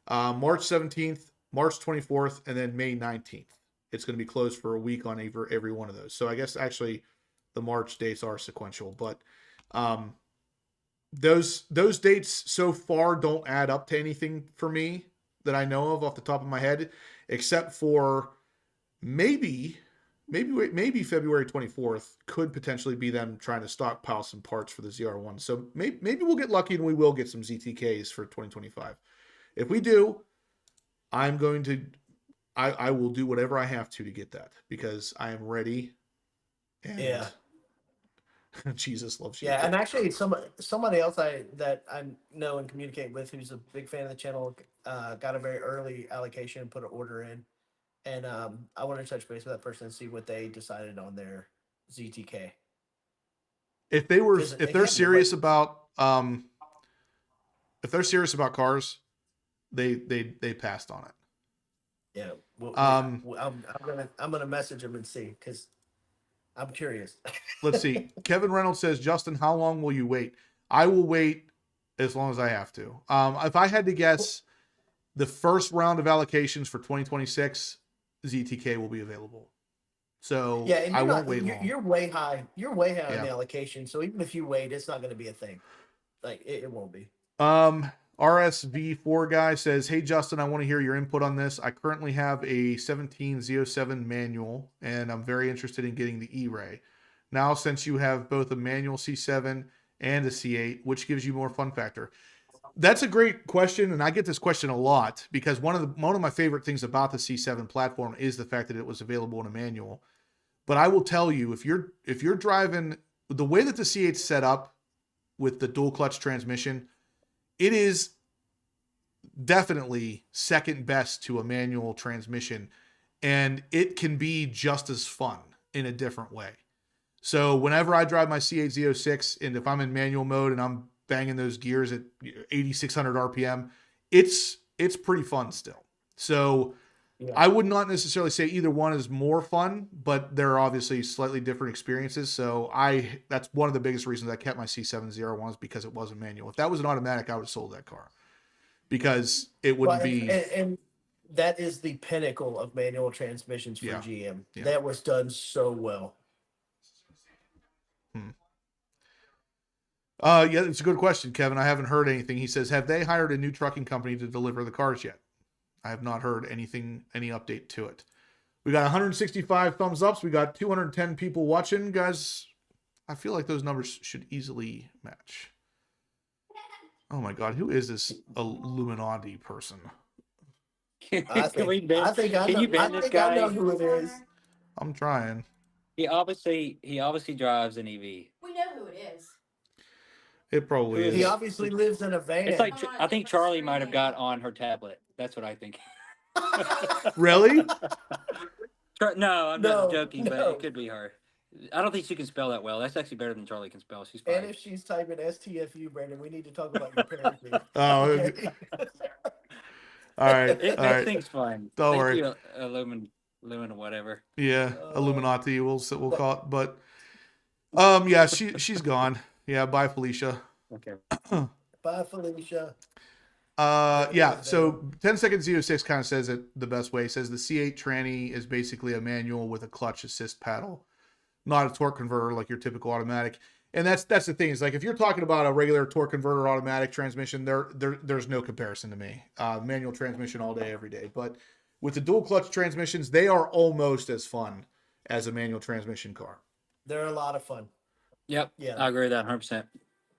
March 17th, March 24th, and then May 19th. It's going to be closed for a week on every one of those. So I guess actually the March dates are sequential, but those dates so far don't add up to anything for me that I know of off the top of my head, except for maybe February 24th could potentially be them trying to stockpile some parts for the ZR1. So maybe we'll get lucky and we will get some ZTKs for 2025. If we do, I will do whatever I have to get that because I am ready. And Yeah. Jesus loves you. Yeah, and actually, somebody else that I know and communicate with, who's a big fan of the channel, got a very early allocation and put an order in, and I want to touch base with that person and see what they decided on their ZTK. If they're serious about cars, they passed on it. Yeah, I'm gonna message them and see because I'm curious. Let's see. Kevin Reynolds says, Justin, how long will you wait? I will wait as long as I have to. If I had to guess, the first round of allocations for 2026, ZTK will be available. So yeah, and I won't wait long. You're way high. You're way high on the allocation. So even if you wait, it's not going to be a thing. Like it won't be. RSV4 guy says, hey, Justin, I want to hear your input on this. I currently have a 17 Z07 manual, and I'm very interested in getting the E-Ray. Now, since you have both a manual C7 and a C8, which gives you more fun factor? That's a great question, and I get this question a lot because one of my favorite things about the C7 platform is the fact that it was available in a manual. But I will tell you, if you're driving the way that the C8's set up with the dual clutch transmission, it is definitely second best to a manual transmission, and it can be just as fun in a different way. So whenever I drive my C8 Z06, and if I'm in manual mode and I'm banging those gears at 8,600 RPM, it's pretty fun still. So yeah. I would not necessarily say either one is more fun, but they're obviously slightly different experiences. So that's one of the biggest reasons I kept my C7 ZR1 is because it wasn't manual. If that was an automatic, I would have sold that car because it wouldn't be. And that is the pinnacle of manual transmissions for GM. Yeah. That was done so well. Yeah, it's a good question, Kevin. I haven't heard anything. He says, have they hired a new trucking company to deliver the cars yet? I have not heard any update to it. We got 165 thumbs ups. We got 210 people watching. Guys, I feel like those numbers should easily match. Oh my God, who is this Illuminati person? I think I know who it is. I'm trying. He obviously drives an EV. We know who it is. It probably is. He obviously lives in a van. It's like I think Charlie might have got on her tablet. That's what I think. Really? No, I'm just joking, but it could be her. I don't think she can spell that well. That's actually better than Charlie can spell. She's fine. And if she's typing STFU, Brandon, we need to talk about your parenting. Oh, okay. All right. That thing's fine. Don't worry. You, Lumen, whatever. Yeah, Illuminati, we'll call it. But yeah, she's gone. Yeah, bye, Felicia. Okay. Bye, Felicia. Yeah, so 10 Seconds Z06 kind of says it the best way. It says the C8 tranny is basically a manual with a clutch assist paddle, not a torque converter like your typical automatic. And that's the thing, is like if you're talking about a regular torque converter automatic transmission, there's no comparison to me. Manual transmission all day, every day. But with the dual clutch transmissions, they are almost as fun as a manual transmission car. They're a lot of fun. Yep. Yeah, I agree with that 100%.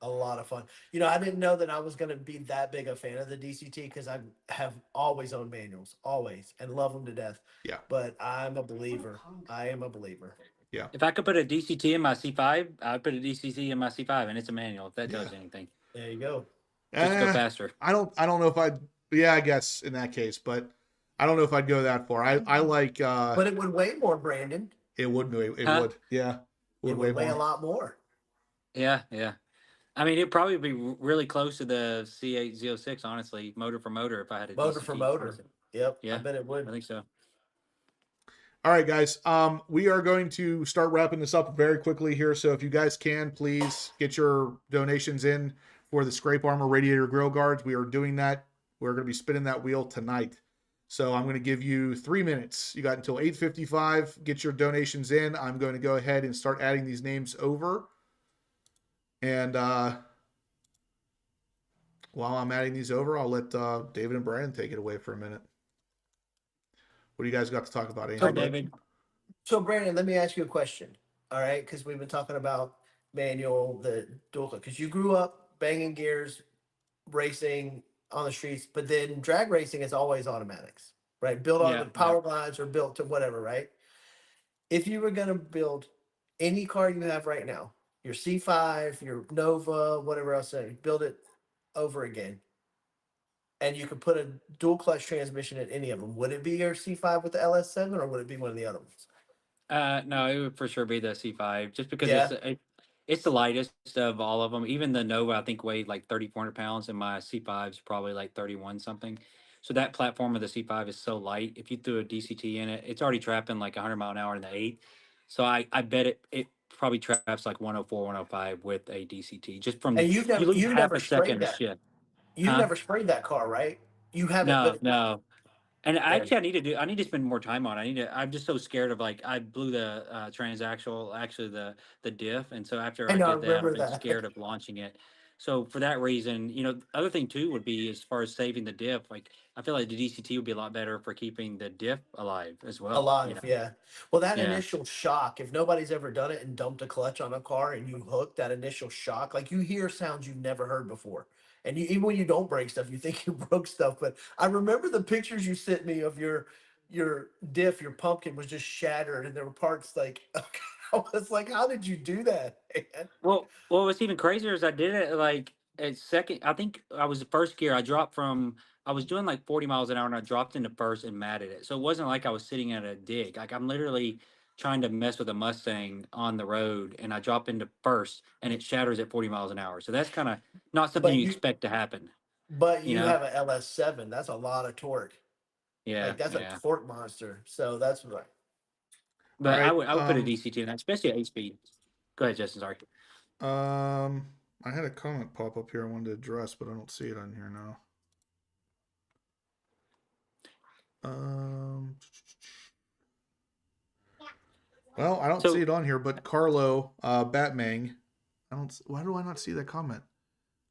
A lot of fun. You know, I didn't know that I was going to be that big a fan of the DCT because I have always owned manuals, always, and love them to death. Yeah. But I'm a believer. I am a believer. Yeah. If I could put a DCT in my C5, I'd put a DCT in my C5, and it's a manual. If that tells you anything. There you go. Just go faster. I don't know if I'd. Yeah, I guess in that case, but I don't know if I'd go that far. I like. But it would weigh more, Brandon. It would. It would. Yeah. It would weigh a lot more. Yeah. I mean, it'd probably be really close to the C8 Z06, honestly, motor for motor, if I had a motor DCT for motor. Yep. Yeah. I bet it would. I think so. All right, guys. We are going to start wrapping this up very quickly here. So if you guys can, please get your donations in for the Scrape Armor Radiator Grill Guards. We are doing that. We're going to be spinning that wheel tonight. So I'm going to give you 3 minutes. You got until 8:55. Get your donations in. I'm going to go ahead and start adding these names over. And while I'm adding these over, I'll let David and Brandon take it away for a minute. What do you guys got to talk about? Hi, Anything? David. So Brandon, let me ask you a question. All right, because we've been talking about manual, the dual clutch. Because you grew up banging gears, racing on the streets, but then drag racing is always automatics, right? Built on the power lines or built to whatever, right? If you were going to build any car you have right now, your C5, your Nova, whatever else, build it over again, and you could put a dual clutch transmission in any of them, would it be your C5 with the LS7 or would it be one of the other ones? No, it would for sure be the C5, just because Yeah. it's the lightest of all of them. Even the Nova, I think, weighed like 3,400 pounds, and my C5 is probably like 31 something. So that platform of the C5 is so light. If you threw a DCT in it, it's already trapping like 100 mile an hour in the 8. So I bet it probably traps like 104, 105 with a DCT. Just from And you lose you've half never a sprayed second to that. shift. You've Huh? never sprayed that car, right? You haven't, No, but no. And yeah. actually, I need to spend more time on it. I'm just so scared of, like, I blew the transaxle, actually the diff. And so after I I know, I did that, I've remember been that. scared of launching it. So for that reason, the other thing too would be, as far as saving the diff, like, I feel like the DCT would be a lot better for keeping the diff alive as well. Alive, yeah. Well, that Yeah. initial shock, if nobody's ever done it and dumped a clutch on a car and you hook that initial shock, like you hear sounds you've never heard before. And you, even when you don't break stuff, you think you broke stuff. But I remember the pictures you sent me of your diff, your pumpkin was just shattered and there were parts like I was like, how did you do that, man? Well, what's even crazier is I did it like at second. I think I was the first gear. I was doing like 40 miles an hour, and I dropped into first and matted it. So it wasn't like I was sitting at a dig. Like, I'm literally trying to mess with a Mustang on the road, and I drop into first, and it shatters at 40 miles an hour. So that's kind of not something But you you expect to happen. but You you know? have a LS7. That's a lot of torque. Yeah, Like that's a yeah. torque monster. So that's right. All But right. I would put a DCT in that, especially at 8 speed. Go ahead, Justin. Sorry. I had a comment pop up here I wanted to address, but I don't see it on here now. Well, I don't see it on here, but Carlo Batmang, why do I not see that comment?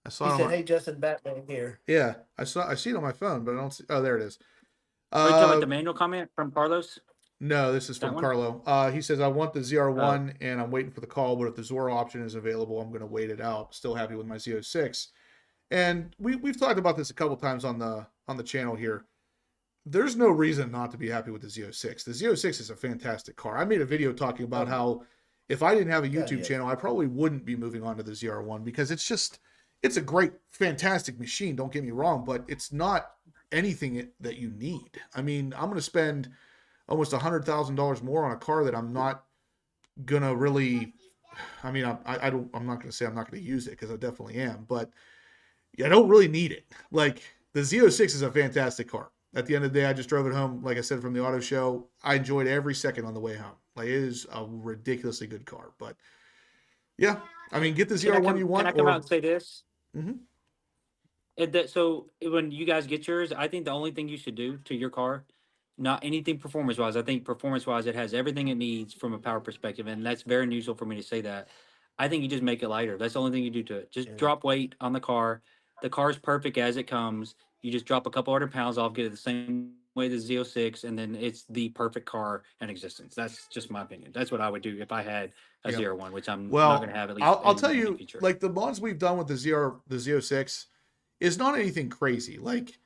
I saw He it said, on "Hey, Justin, Batman here." yeah, I see it on my phone, but I don't see. Oh, there it is. Are you talking about the manual comment from Carlos? No, this is That from one? Carlo. He says, I want the ZR1 and I'm waiting for the call, but if the ZORA option is available, I'm going to wait it out. Still happy with my Z06. And we've talked about this a couple times on the channel here. There's no reason not to be happy with the Z06. The Z06 is a fantastic car. I made a video talking about how if I didn't have a YouTube channel, I probably wouldn't be moving on to the ZR1 because it's a great, fantastic machine. Don't get me wrong, but it's not anything that you need. I mean, I'm going to spend almost $100,000 more on a car that I'm not gonna really. I mean, I'm not gonna say I'm not gonna use it because I definitely am, but I don't really need it. Like the Z06 is a fantastic car. At the end of the day, I just drove it home. Like I said from the auto show, I enjoyed every second on the way home. Like it is a ridiculously good car. But yeah, I mean, get the ZR1 you want. Can I come out and say this? Mm-hmm. So when you guys get yours, I think the only thing you should do to your car, not anything performance wise. I think performance wise, it has everything it needs from a power perspective, and that's very unusual for me to say that. I think you just make it lighter. That's the only thing you do to it. Just drop weight on the car. The car's perfect as it comes. You just drop a couple 100 pounds off, get it the same way the Z06, and then it's the perfect car in existence. That's just my opinion. That's what I would do if I had a ZR1, which I'm not going to have at least. I'll tell in you, the future. like the mods we've done with the Z06 is not anything crazy. Like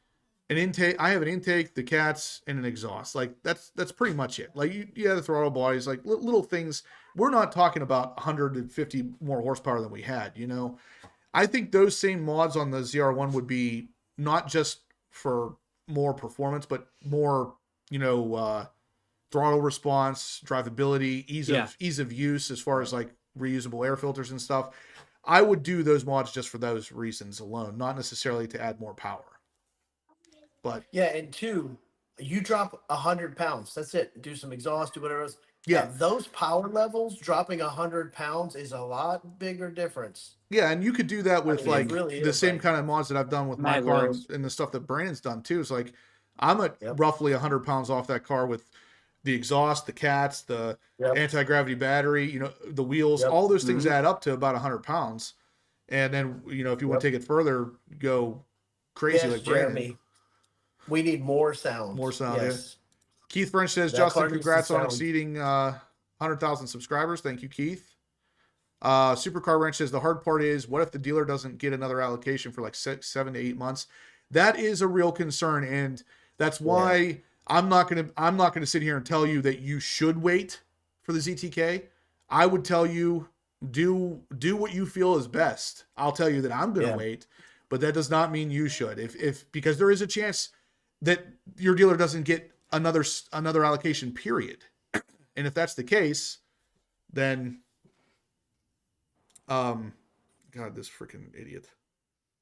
an intake, I have an intake, the cats, and an exhaust. Like that's pretty much it. Like you have the throttle bodies, like little things. We're not talking about 150 more horsepower than we had. I think those same mods on the ZR1 would be not just for more performance, but more throttle response, drivability, ease of use as far as like reusable air filters and stuff. I would do those mods just for those reasons alone, not necessarily to add more power. But yeah, and two, you drop 100 pounds. That's it. Do some exhaust, do whatever else. Yeah. At those power levels, dropping 100 pounds is a lot bigger difference. Yeah, and you could do that with really the is, same like, kind of mods that I've done with my car and the stuff that Brandon's done too. It's like I'm at roughly 100 pounds off that car with the exhaust, the cats, the anti-gravity battery, the wheels, all those things add up to about 100 pounds. And then, if you want to take it further, go crazy Yes, like Brandon. Jeremy. We need more sound. More sound, yes. Keith French says, That Justin, car needs to congrats on sound. exceeding 100,000 subscribers. Thank you, Keith. Supercar Wrench says, the hard part is, what if the dealer doesn't get another allocation for like 7 to 8 months? That is a real concern, and that's why I'm not gonna sit here and tell you that you should wait for the ZTK. I would tell you do what you feel is best. I'll tell you that I'm gonna wait, but that does not mean you should. If because there is a chance that your dealer doesn't get another allocation, period. And if that's the case, then God, this freaking idiot.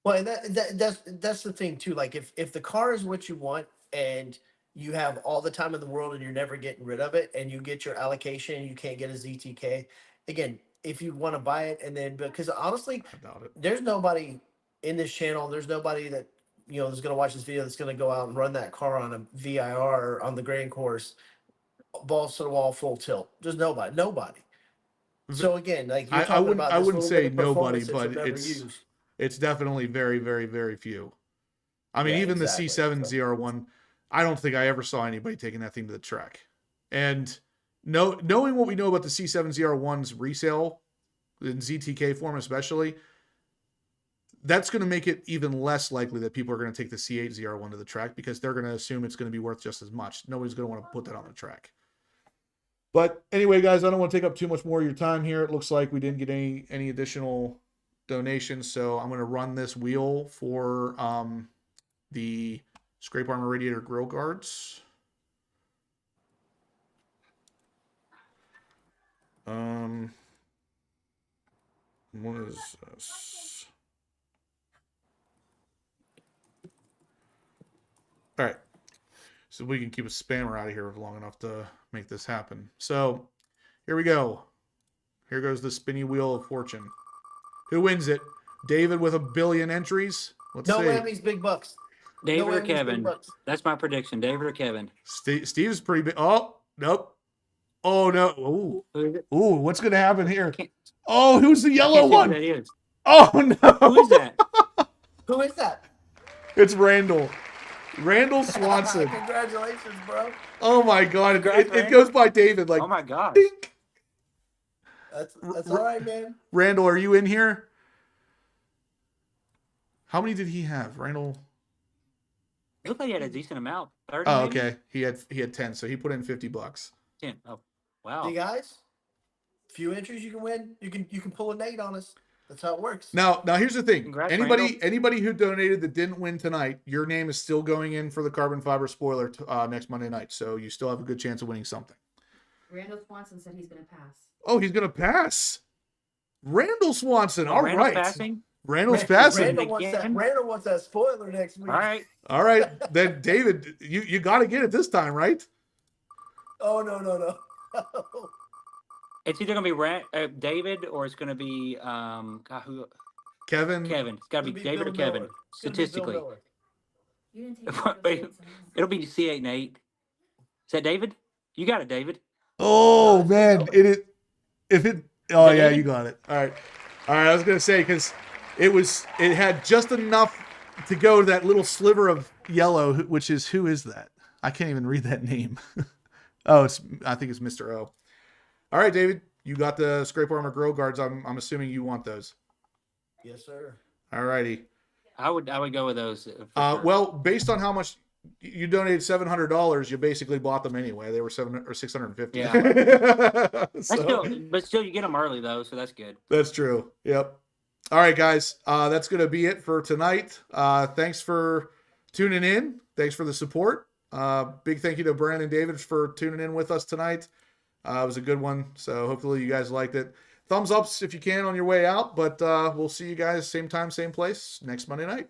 Well, that's the thing too. Like if the car is what you want and you have all the time in the world and you're never getting rid of it, and you get your allocation, you can't get a ZTK. Again, if you want to buy it, and then because honestly, I doubt it. there's nobody in this channel. There's nobody that that's going to watch this video that's going to go out and run that car on a VIR on the grand course, balls to the wall, full tilt. There's nobody. So again, like you're talking about, I this wouldn't little bit say of nobody, performance that but you'll never use. it's definitely very, very, very few. I mean, Yeah, even exactly. the C7 ZR1, I don't think I ever saw anybody taking that thing to the track. And knowing what we know about the C7 ZR1's resale in ZTK form especially, that's going to make it even less likely that people are going to take the C8 ZR1 to the track, because they're going to assume it's going to be worth just as much. Nobody's going to want to put that on the track. But anyway, guys, I don't want to take up too much more of your time here. It looks like we didn't get any additional donations, so I'm going to run this wheel for the scrape armor radiator grill guards. What is this? All right, so we can keep a spammer out of here long enough to make this happen. So here we go. Here goes the spinny wheel of fortune. Who wins it? David with 1 billion entries. Let's No see. whammies, big bucks. David No or whammies, big Kevin? bucks. That's my prediction. David or Kevin? Steve's pretty big. Oh, nope. Oh, no. Ooh. Who is it? Ooh, what's going to happen here? Can't- Oh, who's the I yellow can't see who one? that is. Oh, no. Who is that? Who is that? It's Randall. Randall Swanson. Congratulations, bro. Oh, my God. Congrats, It goes by David like, Oh my God! dink. That's all right, man. Randall, are you in here? How many did he have? Randall? It looked like he had a decent amount. 30. Oh, maybe? okay. He had 10, so he put in $50. 10. Oh, wow. You guys, few entries you can win. You can pull a Nate on us. That's how it works. Now here's the thing. Congrats, Anybody who donated that didn't win tonight, your name is still going in for the carbon fiber spoiler next Monday night. So you still have a good chance of winning something. Randall Swanson said he's going to pass. Oh, he's gonna pass. Randall Swanson. All Randall's right. Passing? Randall's passing. Randall wants that spoiler next week. All right. All right. Then David, you got to get it this time, right? Oh no. It's either gonna be David or it's gonna be God, who? Kevin. It's gotta be David or Kevin. Statistically, You didn't take it. it'll be C8 and 8. Is that David? You got it, David. Oh man, it is. If it. Oh yeah, David? you got it. All right. I was gonna say because it had just enough to go to that little sliver of yellow, which is who is that? I can't even read that name. Oh, I think it's Mr. O. All right, David, you got the scrape armor grill guards. I'm assuming you want those. Yes, sir. All righty. I would go with those. For sure. Well, based on how much you donated, $700, you basically bought them anyway. They were $700 or $650. Yeah. So, but still, you get them early though, so that's good. that's true. Yep. All right, guys. That's gonna be it for tonight. Thanks for tuning in. Thanks for the support. Big thank you to Brandon and David for tuning in with us tonight. It was a good one, so hopefully you guys liked it. Thumbs ups if you can on your way out, but we'll see you guys same time, same place next Monday night.